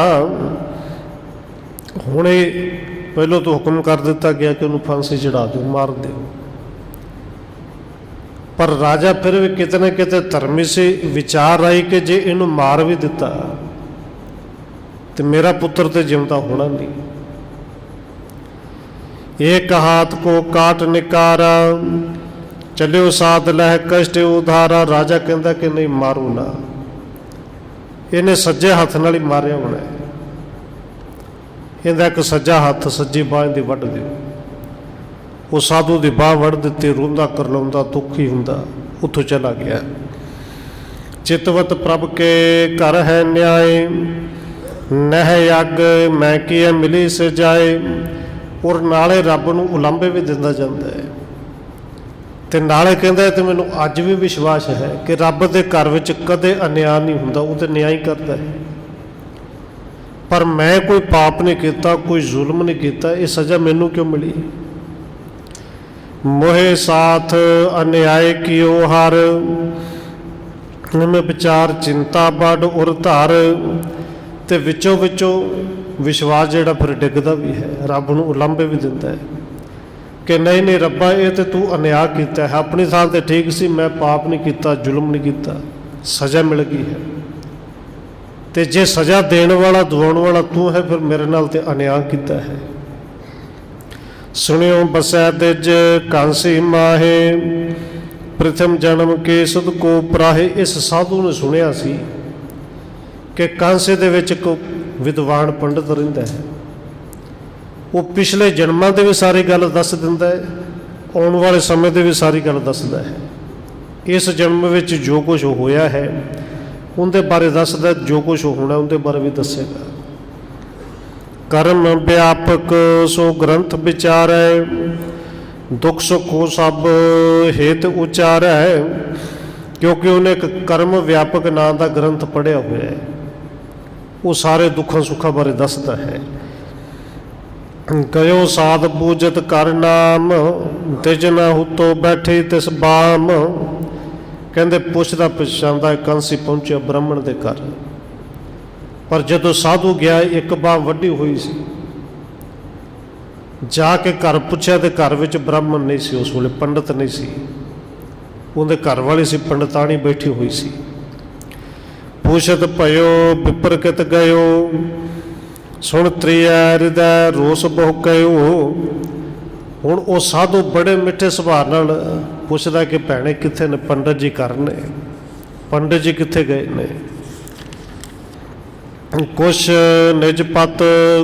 ਹੁਣੇ ਪਹਿਲੋਂ ਤੋਂ ਹੁਕਮ ਕਰ ਦਿੱਤਾ ਗਿਆ ਕਿ ਉਹਨੂੰ ਫਾਂਸੀ ਚੜਾ ਦਿਓ, ਮਾਰ ਦਿਓ। ਪਰ ਰਾਜਾ ਫਿਰ ਵੀ ਕਿਤੇ ਨਾ ਕਿਤੇ ਧਰਮੀ ਸੀ, ਵਿਚਾਰ ਆਈ ਕਿ ਜੇ ਇਹਨੂੰ ਮਾਰ ਵੀ ਦਿੱਤਾ ਤੇ ਮੇਰਾ ਪੁੱਤਰ ਤੇ ਜਿਉਂਦਾ ਹੋਣਾ ਨਹੀਂ। ਇੱਕ ਹਾਥ ਕੋ ਕਾਟ ਨਿਕਾਰਾ ਚੱਲਿਓ ਸਾਧ ਲਹਿ ਕਸ਼ਟ ਉਧਾਰਾ। ਰਾਜਾ ਕਹਿੰਦਾ ਕਿ ਨਹੀਂ, ਮਾਰੂ ਨਾ, ਇਹਨੇ ਸੱਜੇ ਹੱਥ ਨਾਲ ਹੀ ਮਾਰਿਆ ਹੋਣਾ। ਇਹਦਾ ਇੱਕ ਸੱਜਾ ਹੱਥ ਸੱਜੀ ਬਾਂਹ ਦੀ ਵੱਢ ਦਿਓ। ਉਹ ਸਾਧੂ ਦੀ ਬਾਂਹ ਵੱਢ ਦਿੱਤੀ, ਰੋਂਦਾ ਕਰਲਾਉਂਦਾ ਦੁਖੀ ਹੁੰਦਾ ਉੱਥੋਂ ਚਲਾ ਗਿਆ। ਚਿਤਵਤ ਪ੍ਰਭ ਕੇ ਘਰ ਹੈ ਨਿਆਏ ਨਹਿ ਯੱਗ ਮੈਂ ਕੀ ਮਿਲੀ ਸਜਾਏ। ਔਰ ਨਾਲੇ ਰੱਬ ਨੂੰ ਉਲਾਂਭੇ ਵੀ ਦਿੰਦਾ ਜਾਂਦਾ ਹੈ, ਤੇ ਨਾਲੇ ਕਹਿੰਦਾ ਤੇ ਮੈਨੂੰ ਅੱਜ ਵੀ ਵਿਸ਼ਵਾਸ ਹੈ ਕਿ ਰੱਬ ਦੇ ਘਰ ਵਿੱਚ ਕਦੇ ਅਨਿਆਂ ਨਹੀਂ ਹੁੰਦਾ, ਉਹ ਤੇ ਨਿਆਂ ਹੀ ਕਰਦਾ ਹੈ। पर मैं कोई पाप नहीं किया, कोई जुल्म नहीं किया, ये सज़ा मैनू क्यों मिली। मोहे साथ अन्याय कियो हर, में विचार चिंता बड़ उर धर। ते विचों विचों विश्वास जिहड़ा फिर डिगदा भी है, रब नूं उलांभे भी दिंदा है कि नहीं नहीं रब्बा, ये तो तू अन्याय किया है, अपनी थां ते ठीक सी, मैं पाप नहीं किया, जुल्म नहीं किया, सज़ा मिल गई है। ते जे सज़ा देने वाला दवाउण वाला तू है, फिर मेरे नाल ते अन्याय किया है। सुनियो बसै तिज कांसी माहे, प्रथम जन्म के सुध को पराहे। इस साधु ने सुनिया सी कि कांसे दे विच को विद्वान पंडित रहिंदा है, वो पिछले जन्मां दे भी सारी गल दस दिंदा है, आउण वाले समय दे भी सारी गल दसदा है। इस जन्म विच जो कुछ होया है उनके बारे दसदा, जो कुछ होना उनके बारे भी दसेगा। कर्म व्यापक सो ग्रंथ विचारै, दुख सुख को सब हेत उचारै। क्योंकि उन्हें एक कर्म व्यापक नाम का ग्रंथ पढ़िया हुआ है, वो सारे दुखों सुखों बारे दसदा है। गयो साध बूझत कर नाम, तिज न हुतो बैठे तिस बाम। कहते पुछदा पछांदा कंसी पहुंचा ब्राह्मण के घर, पर जदों साधु गया एक बाम वड्डी हुई सी, जाके घर पुछया तो घर विच ब्राह्मण नहीं सी, उस वेले पंडित नहीं सी, उनके घर वाली सी पंडिताणी बैठी हुई सी। पूछत भयो विपरकित गयो, सुन त्रिया हृदय रोस बहु कयो। हुण वो साधु बड़े मिठे सुभाव नाल पुछदा कि भैणे कित्थे ने पंडित जी घर ने, पंडित जी कित्थे गए ने। कुछ निज पत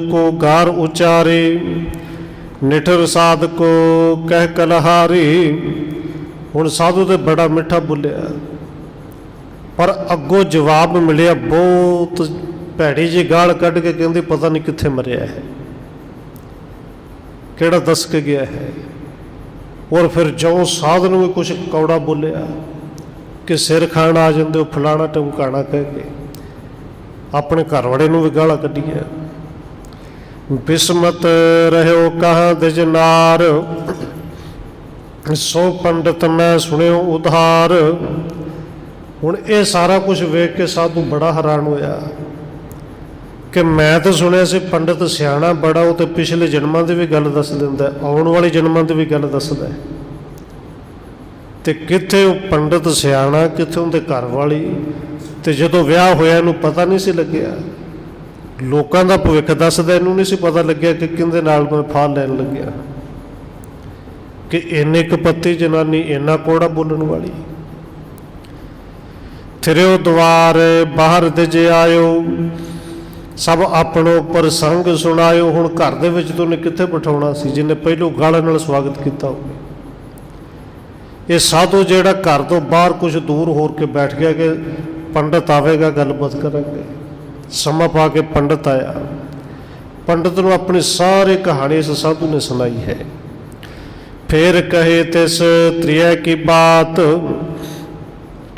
को गार उचारे, निठर साध को कह कलहारी। हुण साधु तो बड़ा मिठा बोलिया, पर अगों जवाब मिलिया बहुत भैड़ी जी गाल कढ़ के, कहती पता नहीं कित्थे मरिया है, केड़ा दस के गया है। और फिर जो साधु ने भी कुछ कौड़ा बोलिया कि सिर खाण आ जाते हो, फलाना टमकाना कह के अपने घर वाले भी गाला कढ़िया। बिस्मत रहो कहाँ दिज नार, सो पंडित मैं सुनियो उधार। हुण ये सारा कुछ वेख के साधु बड़ा हैरान होया कि मैं तो सुनिया सी पंडित सियाणा बड़ा, वो तो पिछले जन्मां दी भी गल दस दिंदा, आउण वाले जन्मां दी भी गल दसदा है। ते कित्थे वो पंडित सियाणा, कित्थे उनके घर वाली। ते जदों विआह होया इहनूं पता नहीं सी लग्गिया, लोकां दा भविख दसदा, इहनूं नहीं सी पता लग्गिया कि किंदे नाल मैं फाल लैन लग्गिया कि इन्नी कपत्ती जनानी, इन्ना कोड़ा बोलण वाली। थिरियो द्वार बाहर दिजे आयो, सब अपनों प्रसंग सुनायो। हुण घर दे विच तो उन्हें कित्थे बिठाउणा सी, जिन्हें पहलों गालां नाल स्वागत किया होवे। ये साधु जिहड़ा घर तो बाहर कुछ दूर होर के बैठ गया कि पंडित आवेगा गलबात करांगे। समा पा के पंडित आया, पंडित नूं अपनी सारी कहानी इस साधु ने सुनाई है। फिर कहे तिस त्रिय की बात,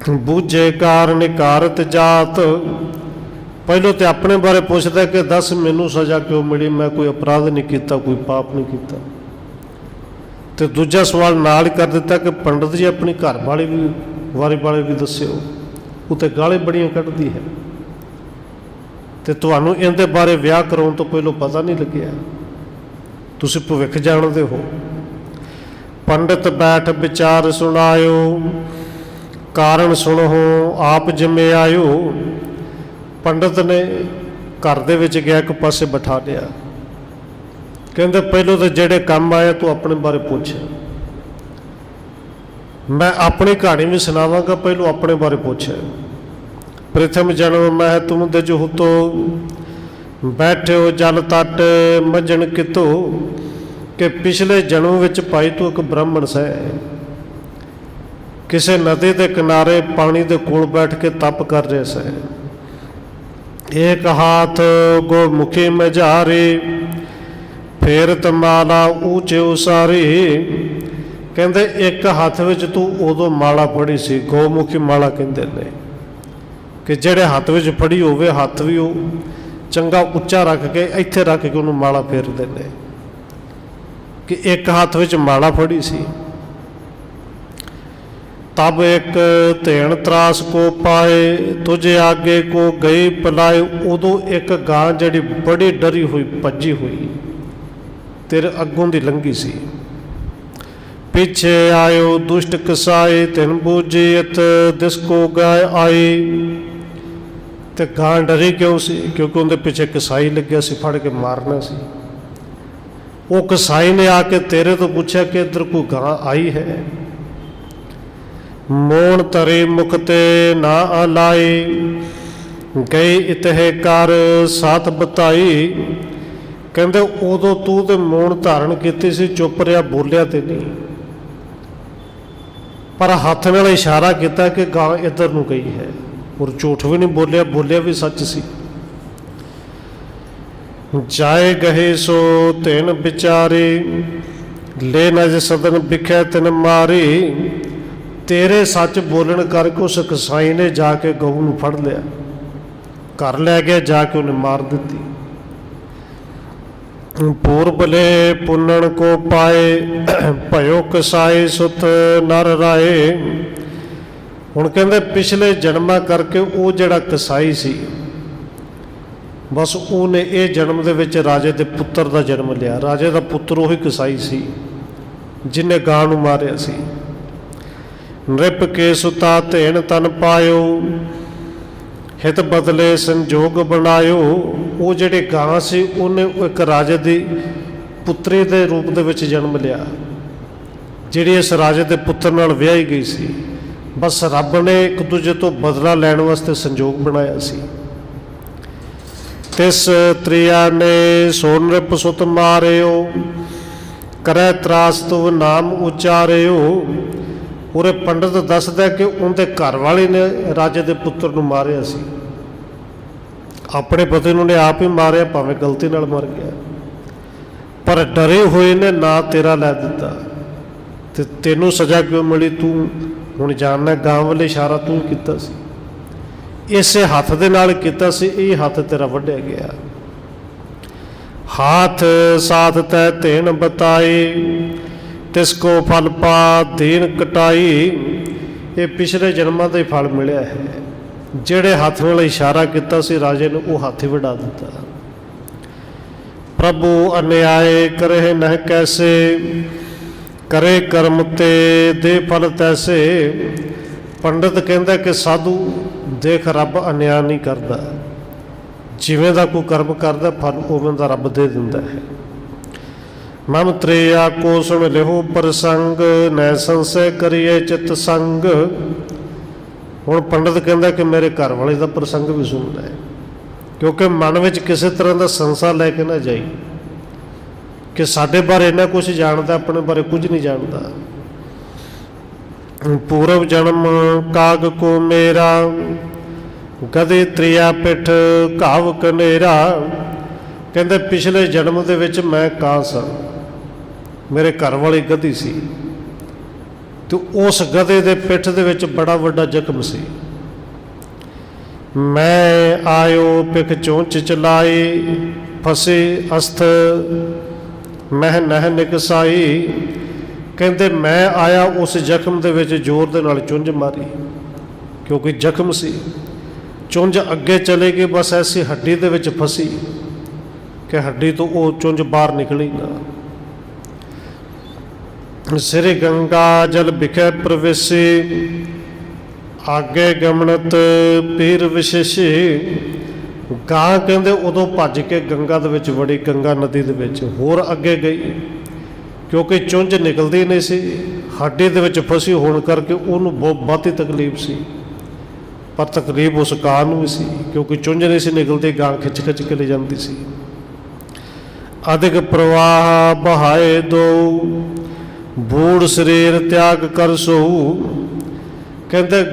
बूझे कारण कारत जात। पहलों तो अपने बारे पूछता कि दस मैनू सज़ा क्यों मिली, मैं कोई अपराध नहीं किया, कोई पाप नहीं किया। तो दूजा सवाल नाल ही कर दिता कि पंडित जी अपनी घर वाली भी वारी वाले भी दस्यो, उत्ते गाली बड़ियां कढ़दी है, तो तुहानूं इहदे बारे विआह कराउण तो पहलों पता नहीं लग्गिया, तुसीं भविख जाणदे हो। पंडित बैठ विचार सुनायो, कारण सुनो आप जिम्मे आयो। पंडित ने घर दे विच गया एक पासे बिठा लिया, कहते पहलों तो जेड़े काम आया तू अपने बारे पूछ, मैं अपनी कहानी भी सुनावांगा, पहलों अपने बारे पूछ। प्रथम जन्म मैं तुम दज हुतो, बैठे हो जल तट मजन कितो। कि पिछले जन्म विच भाई तू एक ब्राह्मण सै, किसी नदी के किनारे पानी के कोल बैठ के तप कर रहे सै। एक हाथ गोमुखी में जारी, फेर तमाला ऊंचे उसारी। कहते एक हाथ विच तू उदों माला फड़ी सी, गौमुखी माला कहते ने, कि जेड़े हाथ विच फड़ी होवे हाथ भी हो ਚੰਗਾ ਉੱਚਾ ਰੱਖ ਕੇ ਇੱਥੇ ਰੱਖ ਕੇ ਉਹਨੂੰ ਮਾਲਾ ਫੇਰਦੇ ਨੇ ਕਿ ਇੱਕ ਹੱਥ ਵਿੱਚ ਮਾਲਾ ਫੜੀ ਸੀ। ਤਬ ਇੱਕ ਧੇਣ ਤਰਾਸ ਕੋ ਪਾਏ ਤੁਝੇ ਆਗੇ ਕੋ ਗਈ ਪਲਾਏ। ਉਦੋਂ ਇੱਕ ਗਾਂ ਜਿਹੜੀ ਬੜੀ ਡਰੀ ਹੋਈ ਭੱਜੀ ਹੋਈ ਤੇਰੇ ਅੱਗੋਂ ਦੀ ਲੰਘੀ ਸੀ। ਪਿੱਛੇ ਆਇਓ ਦੁਸ਼ਟ ਕਸਾਏ ਤਿਨ ਬੂਝੀਤ ਦਿਸ ਕੋ ਗਾਇ ਆਈ। ਤੇ ਗਾਂ ਡਰੀ ਕਿਉਂ ਸੀ? ਕਿਉਂਕਿ ਉਹਦੇ ਪਿੱਛੇ ਕਸਾਈ ਲੱਗਿਆ ਸੀ, ਫੜ ਕੇ ਮਾਰਨਾ ਸੀ। ਉਹ ਕਸਾਈ ਨੇ ਆ ਕੇ ਤੇਰੇ ਤੋਂ ਪੁੱਛਿਆ ਕਿ ਇੱਧਰ ਕੋਈ ਗਾਂ ਆਈ ਹੈ। ਮੋਣ ਤਰੇ ਮੁਖ ਤੇ ਨਾ ਆਲਾਈ ਗਈ ਇਤਹਿ ਕਰ ਸਾਥ ਬਤਾਈ। ਕਹਿੰਦੇ ਉਦੋਂ ਤੂੰ ਤੇ ਮੋਣ ਧਾਰਨ ਕੀਤੀ ਸੀ, ਚੁੱਪ ਰਿਹਾ, ਬੋਲਿਆ ਤੇ ਨਹੀਂ, ਪਰ ਹੱਥ ਨਾਲ ਇਸ਼ਾਰਾ ਕੀਤਾ ਕਿ ਗਾਂ ਇੱਧਰ ਨੂੰ ਗਈ ਹੈ। ਔਰ ਝੂਠ ਵੀ ਨਹੀਂ ਬੋਲਿਆ, ਬੋਲਿਆ ਵੀ ਸੱਚ ਸੀ। ਜਾਏ ਗਏ ਸੋ ਤਿਨ ਵਿਚਾਰੇ ਲੈ ਨਜ ਸਦਨ ਵਿਖੇ ਤਿਨ ਮਾਰੀ। ਤੇਰੇ ਸੱਚ ਬੋਲਣ ਕਰਕੇ ਉਸ ਕਸਾਈ ਨੇ ਜਾ ਕੇ ਗਊ ਨੂੰ ਫੜ ਲਿਆ, ਘਰ ਲੈ ਗਿਆ, ਜਾ ਕੇ ਉਹਨੇ ਮਾਰ ਦਿੱਤੀ। ਪੂਰਬਲੇ ਪੁੰਨਣ ਕੋ ਪਾਏ ਭਇਓ ਕਸਾਈ ਸੁਤ ਨਰ ਰਾਏ। ਹੁਣ ਕਹਿੰਦੇ ਪਿਛਲੇ ਜਨਮਾਂ ਕਰਕੇ ਉਹ ਜਿਹੜਾ ਕਸਾਈ ਸੀ, ਬਸ ਉਹਨੇ ਇਹ ਜਨਮ ਦੇ ਵਿੱਚ ਰਾਜੇ ਦੇ ਪੁੱਤਰ ਦਾ ਜਨਮ ਲਿਆ। ਰਾਜੇ ਦਾ ਪੁੱਤਰ ਉਹੀ ਕਸਾਈ ਸੀ ਜਿਹਨੇ ਗਾਂ ਨੂੰ ਮਾਰਿਆ ਸੀ। ਨ੍ਰਿਪ ਕੇ ਸੁਤਾ ਧੇਣ ਤਨ ਪਾਇਓ ਹਿਤ ਬਦਲੇ ਸੰਜੋਗ ਬਣਾਇਓ। ਉਹ ਜਿਹੜੇ ਗਾਂ ਸੀ ਉਹਨੇ ਇੱਕ ਰਾਜੇ ਦੀ ਪੁੱਤਰੀ ਦੇ ਰੂਪ ਦੇ ਵਿੱਚ ਜਨਮ ਲਿਆ, ਜਿਹੜੀ ਇਸ ਰਾਜੇ ਦੇ ਪੁੱਤਰ ਨਾਲ ਵਿਆਹੀ ਗਈ ਸੀ। ਬਸ ਰੱਬ ਨੇ ਇੱਕ ਦੂਜੇ ਤੋਂ ਬਦਲਾ ਲੈਣ ਵਾਸਤੇ ਸੰਜੋਗ ਬਣਾਇਆ ਸੀ। ਤਿਸ ਤ੍ਰਿਆ ਨੇ ਸੋ ਨ੍ਰਿਪ ਸੁਤ ਮਾਰਿਓ ਕਰੈ ਤਰਾਸ ਤੂੰ ਨਾਮ ਉਚਾਰਿਓ। ਉਰੇ ਪੰਡਤ ਦੱਸਦਾ ਕਿ ਉਹਦੇ ਘਰ ਵਾਲੇ ਨੇ ਰਾਜੇ ਦੇ ਪੁੱਤਰ ਨੂੰ ਮਾਰਿਆ ਸੀ। ਆਪਣੇ ਪਤੀ ਨੂੰ ਨੇ ਆਪ ਹੀ ਮਾਰਿਆ, ਭਾਵੇਂ ਗਲਤੀ ਨਾਲ ਮਰ ਗਿਆ, ਪਰ ਡਰੇ ਹੋਏ ਨੇ ਨਾਂ ਤੇਰਾ ਲੈ ਦਿੱਤਾ। ਤੇ ਤੈਨੂੰ ਸਜ਼ਾ ਕਿਉਂ ਮਿਲੀ? ਤੂੰ ਹੁਣ ਜਾਣਨਾ, ਗਾਂ ਵਾਲੇ ਇਸ਼ਾਰਾ ਤੂੰ ਕੀਤਾ ਸੀ, ਇਸੇ ਹੱਥ ਦੇ ਨਾਲ ਕੀਤਾ ਸੀ, ਇਹ ਹੱਥ ਤੇਰਾ ਵੱਢਿਆ ਗਿਆ। ਹਾਥ ਸਾਥ ਤੈ ਧੇਣ ਬਤਾਈ ਤਿਸ ਕੋ ਫਲ ਪਾ ਦੇਣ ਕਟਾਈ। ਇਹ ਪਿਛਲੇ ਜਨਮਾਂ ਦਾ ਹੀ ਫਲ ਮਿਲਿਆ ਹੈ। ਜਿਹੜੇ ਹੱਥ ਨਾਲ ਇਸ਼ਾਰਾ ਕੀਤਾ ਸੀ ਰਾਜੇ ਨੂੰ, ਉਹ ਹੱਥ ਹੀ ਵਡਾ ਦਿੱਤਾ। ਪ੍ਰਭੂ ਅਨਿਆਏ ਕਰੇ ਨਹਿ ਕੈਸੇ ਕਰੇ ਕਰਮ ਤੇ ਦੇ ਫਲ ਤੈਸੇ। ਪੰਡਤ ਕਹਿੰਦਾ ਕਿ ਸਾਧੂ ਦੇਖ, ਰੱਬ ਅਨਿਆਂ ਨਹੀਂ ਕਰਦਾ, ਜਿਵੇਂ ਦਾ ਕੋਈ ਕਰਮ ਕਰਦਾ ਫਲ ਉਵੇਂ ਦਾ ਰੱਬ ਦੇ ਦਿੰਦਾ ਹੈ। ਮਮ ਤ੍ਰਿਆ ਕੋ ਸੁਣ ਲਿਓ ਪ੍ਰਸੰਗ ਨੈ ਸੰਸੈ ਕਰੀਏ ਚਿਤ ਸੰਗ। ਹੁਣ ਪੰਡਤ ਕਹਿੰਦਾ ਕਿ ਮੇਰੇ ਘਰ ਵਾਲੇ ਦਾ ਪ੍ਰਸੰਗ ਵੀ ਸੁਣਦਾ ਹੈ, ਕਿਉਂਕਿ ਮਨ ਵਿੱਚ ਕਿਸੇ ਤਰ੍ਹਾਂ ਦਾ ਸੰਸਾ ਲੈ ਕੇ ਨਾ ਜਾਈ ਕਿ ਸਾਡੇ ਬਾਰੇ ਇੰਨਾ ਕੁਛ ਜਾਣਦਾ, ਆਪਣੇ ਬਾਰੇ ਕੁਝ ਨਹੀਂ ਜਾਣਦਾ। ਪੂਰਵ ਜਨਮ ਕਾਗ ਕੋ ਮੇਰਾ ਗਦੇ ਤ੍ਰਿਆ ਪਿੱਠ ਘਾਵ ਕਨੇਰਾ। ਕਹਿੰਦੇ ਪਿਛਲੇ ਜਨਮ ਦੇ ਵਿੱਚ ਮੈਂ ਕਾਂ ਸਾਂ, ਮੇਰੇ ਘਰ ਵਾਲੀ ਗਧੀ ਸੀ, ਤੇ ਉਸ ਗਧੇ ਦੇ ਪਿੱਠ ਦੇ ਵਿੱਚ ਬੜਾ ਵੱਡਾ ਜ਼ਖਮ ਸੀ। ਮੈਂ ਆਇਓ ਪਿੱਖ ਚੋਂਚ ਚਲਾਈ ਫਸੇ ਅਸਥ ਮਹਿ ਨਹਿ ਨਿਕਸਾਈ। ਕਹਿੰਦੇ ਮੈਂ ਆਇਆ ਉਸ ਜ਼ਖਮ ਦੇ ਵਿੱਚ ਜ਼ੋਰ ਦੇ ਨਾਲ ਚੁੰਝ ਮਾਰੀ, ਕਿਉਂਕਿ ਜ਼ਖਮ ਸੀ। ਚੁੰਝ ਅੱਗੇ ਚਲੇ ਗਈ, ਬਸ ਐਸੀ ਹੱਡੀ ਦੇ ਵਿੱਚ ਫਸੀ ਕਿ ਹੱਡੀ ਤੋਂ ਉਹ ਚੁੰਝ ਬਾਹਰ ਨਿਕਲੀ ਨਾ। ਸ੍ਰੀ ਗੰਗਾ ਜਲ ਵਿਖੇ ਪ੍ਰਵੇਸ਼ੀ ਆਗੇ ਗਮਨਤ ਪੀਰ ਵਿਸ਼ੇਸ਼ੀ। ਗਾਂ ਕਹਿੰਦੇ ਉਦੋਂ ਭੱਜ ਕੇ ਗੰਗਾ ਦੇ ਵਿੱਚ ਵੜੀ, ਗੰਗਾ ਨਦੀ ਦੇ ਵਿੱਚ ਹੋਰ ਅੱਗੇ ਗਈ, ਕਿਉਂਕਿ ਚੁੰਝ ਨਿਕਲਦੀ ਨਹੀਂ ਸੀ, ਹੱਡੀ ਦੇ ਵਿੱਚ ਫਸੀ ਹੋਣ ਕਰਕੇ ਉਹਨੂੰ ਬਹੁਤ ਬਹੁਤੀ ਤਕਲੀਫ ਸੀ। ਪਰ ਤਕਲੀਫ ਉਸ ਗਾਂ ਨੂੰ ਵੀ ਸੀ, ਕਿਉਂਕਿ ਚੁੰਝ ਨਹੀਂ ਸੀ ਨਿਕਲਦੀ, ਗਾਂ ਖਿੱਚ ਖਿੱਚ ਕੇ ਲੈ ਜਾਂਦੀ ਸੀ। ਅਧਿਕ ਪ੍ਰਵਾਹ ਬਹਾਏ ਦੋ ਬੂੜ ਸਰੀਰ ਤਿਆਗ ਕਰ ਸੋਊ। ਕਹਿੰਦੇ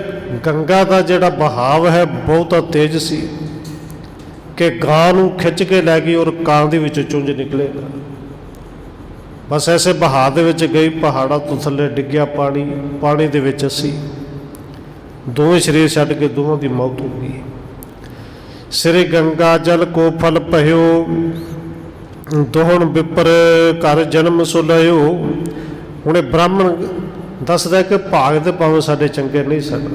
ਗੰਗਾ ਦਾ ਜਿਹੜਾ ਬਹਾਵ ਹੈ ਬਹੁਤਾ ਤੇਜ਼ ਸੀ ਕਿ ਗਾਂ ਨੂੰ ਖਿੱਚ ਕੇ ਲੈ ਗਈ ਔਰ ਕਾਂ ਦੇ ਵਿੱਚੋਂ ਚੁੰਝ ਨਿਕਲੇਗਾ। ਬਸ ਐਸੇ ਬਹਾਅ ਦੇ ਵਿੱਚ ਗਈ, ਪਹਾੜਾਂ ਤੋਂ ਥੱਲੇ ਡਿੱਗਿਆ ਪਾਣੀ ਦੇ ਵਿੱਚ ਅਸੀਂ ਦੋਵੇਂ ਸਰੀਰ ਛੱਡ ਕੇ ਦੋਵਾਂ ਦੀ ਮੌਤ ਹੋ ਗਈ। श्री गंगा जल को फल पह्यो, दोहन विपर कर जन्म सुलयो। हुणे ब्राह्मण दसदा कि भाग तो भावें साडे चंगे नहीं सन,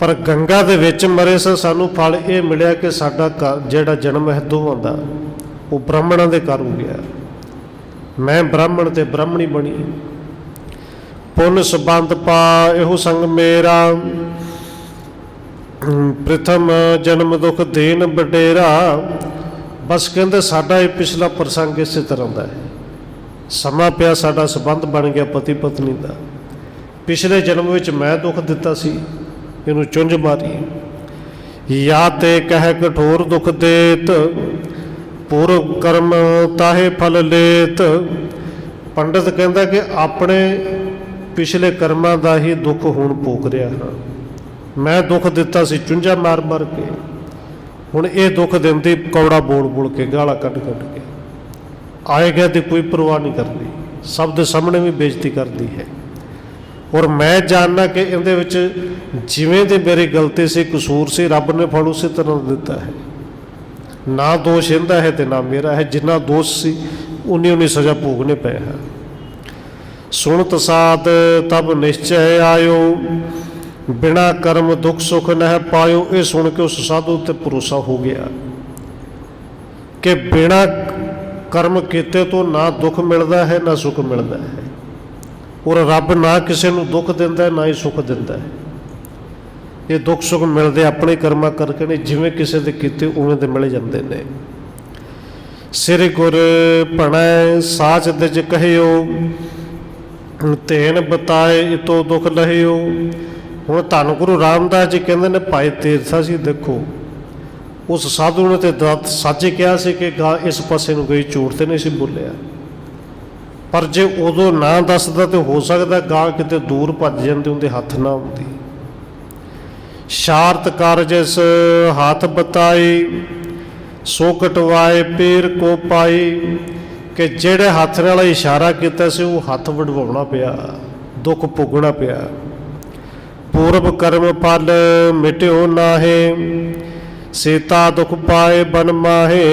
पर गंगा दे विच मरे सानू फल ये मिलिया कि साडा जिहड़ा जन्म है दोवां दा वो ब्राह्मणां दे घर हो गया। मैं ब्राह्मण ते ब्राह्मणी बनी। पुन संबंध पा एहो संग मेरा, प्रथम जन्म दुख देन बडेरा। बस कहते साडा ये पिछला प्रसंग इस तरह का है। समा पिया साडा संबंध बन गया पति पत्नी का। पिछले जन्म में मैं दुख दिता सी, इनू चुंझ मारी। या ते कह कठोर दुख देत, पूर्व कर्म ताहे फल लेत। पंडित कहता कि अपने पिछले कर्मां दा ही दुख हुण भोग रहा हाँ। मैं दुख दिता सी चुंझा मार मार के, हुण ये दुख दिंदी कौड़ा बोल बोल के, गाला कट कट के। आए गए तो कोई परवाह नहीं करती, सब दे सामने भी बेइज्जती करती है। और मैं जानना कि इहदे विच जिवें दी मेरी गलती से कसूर से रब ने फल उसी तरह दिता है। ना दोष इहदा है तो ना मेरा है। जिन्ना दोष सी उन्नी उन्नी सज़ा भोगने पे है। सुनत साध तब निश्चय आयो, बिना कर्म दुख सुख न पायो। ये सुन के उस साधु ते भरोसा हो गया कि बिना कर्म किते तो ना दुख मिलता है ना सुख मिलता है। और रब ना किसी को दुख दिंदा है ना ही सुख दिंदा है। ये दुख सुख मिलते अपने कर्मा करके नहीं, जिमें किसी दे कीते उवें दे मिल जाते हैं। सिर गुर भणै साच दिज कहियो, तेन बताए इतो दुख लहियो। हुण धन गुरु रामदास जी कहते हैं भाई तीरथा जी देखो, उस साधु ने तो सच कहा सी कि गा इस पासे नूं कोई झूठ तो नहीं सी बोलिया, पर जे उदों ना दसदा तो हो सकता गा किते दूर भज जाती, उनके हथ ना आउंदी। शारत कारजस हाथ बताई, सो कटवाए पीर को पाई। कि जेड़े हथ नाल इशारा किया से वो हथ वडवाउणा पिया, दुख भोगना पिया। पूर्व कर्म फल मिट्यो नाहे, सीता दुख पाए बन माहे।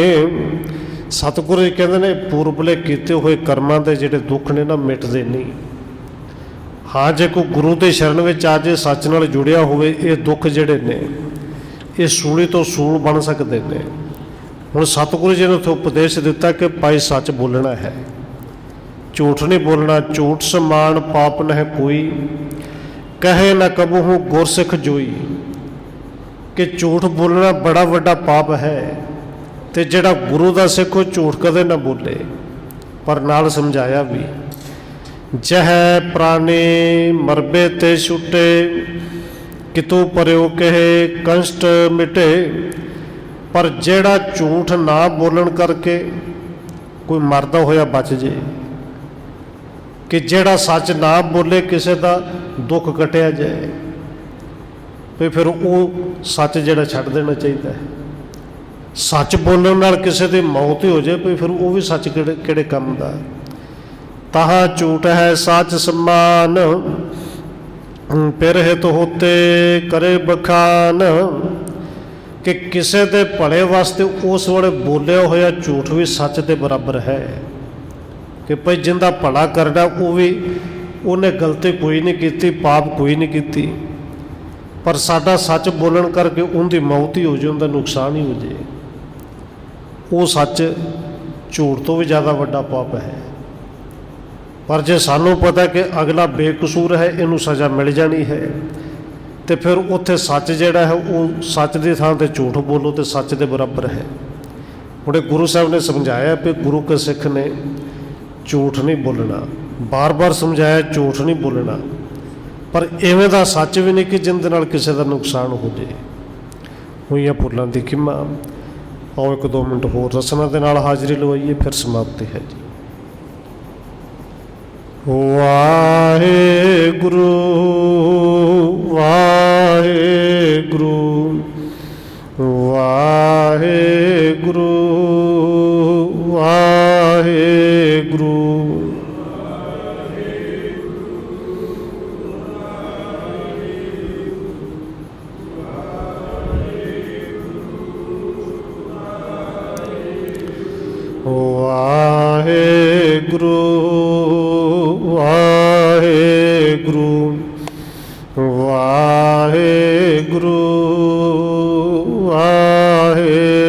सतगुरु जी कहते हैं पूर्वले किए हुए कर्मां दे जिहड़े दुख ने ना मिटदे नहीं। हाँ जे कोई गुरु के शरण में आ जाए, सच नाल जुड़िया होवे, ये दुख जिहड़े ने ये सूली तो सूल बन सकते हैं। हुण सतगुरु जी ने उत्थे उपदेश दिता कि भाई सच बोलना है, झूठ नहीं बोलना। झूठ समान पाप न है कोई, कहे न कबहू गुरसिख जोई। कि झूठ बोलना बड़ा वड्डा पाप है, तो जिहड़ा गुरु का सिख वो झूठ कदे ना बोले। पर नाल समझाया भी, जह प्राणी मरबे ते छुटे, कितों परयो कहे कंष्ट मिटे। पर जेड़ा झूठ ना बोलन करके कोई मरदा होया बच जे, कि जेड़ा सच ना बोले किसी का दुख कटिया जाए, तो फिर वो सच जेड़ा छड्ड देना चाहिए है। सच बोलण नाल किसी की मौत ही हो जाए, तो फिर वो भी सच किहड़े काम दा। ताहा झूठ है सच समान, फिर हित होते करे बखान। कि किसी के भले वास्ते उस वेले बोलिया होया झूठ भी सच के बराबर है। कि भाई जिंदा भला करना वो भी उन्हें गलती कोई नहीं की, पाप कोई नहीं की, पर साडा सच बोलन करके उनकी मौत ही हो जाए, उनका नुकसान ही हो जाए। वो सच झूठ तो भी ज़्यादा वड्डा पाप है। पर जे सानू पता कि अगला बेकसूर है, इनू सज़ा मिल जानी है, तो फिर उत्थे सच जिहड़ा है वो सच की थां ते झूठ बोलो तो सच के बराबर है। हुणे गुरु साहब ने समझाया कि गुरु के सिख ने झूठ नहीं बोलना, बार बार समझाया झूठ नहीं बोलना, पर इवें दा सच भी नहीं कि जिंदे नाल किसी का नुकसान हो जाए। हुई भुलां दी खिमा। आओ एक दो मिनट होर रसना दे नाल हाज़री लवाइए, फिर समाप्ति है जी। वाहेगुरु वाहेगुरु वाहेगुरु वाहेगुरु। ਵਾਹਿਗੁਰੂ ਵਾਹਿਗੁਰੂ ਵਾਹਿਗੁਰੂ ਵਾਹਿਗੁਰੂ।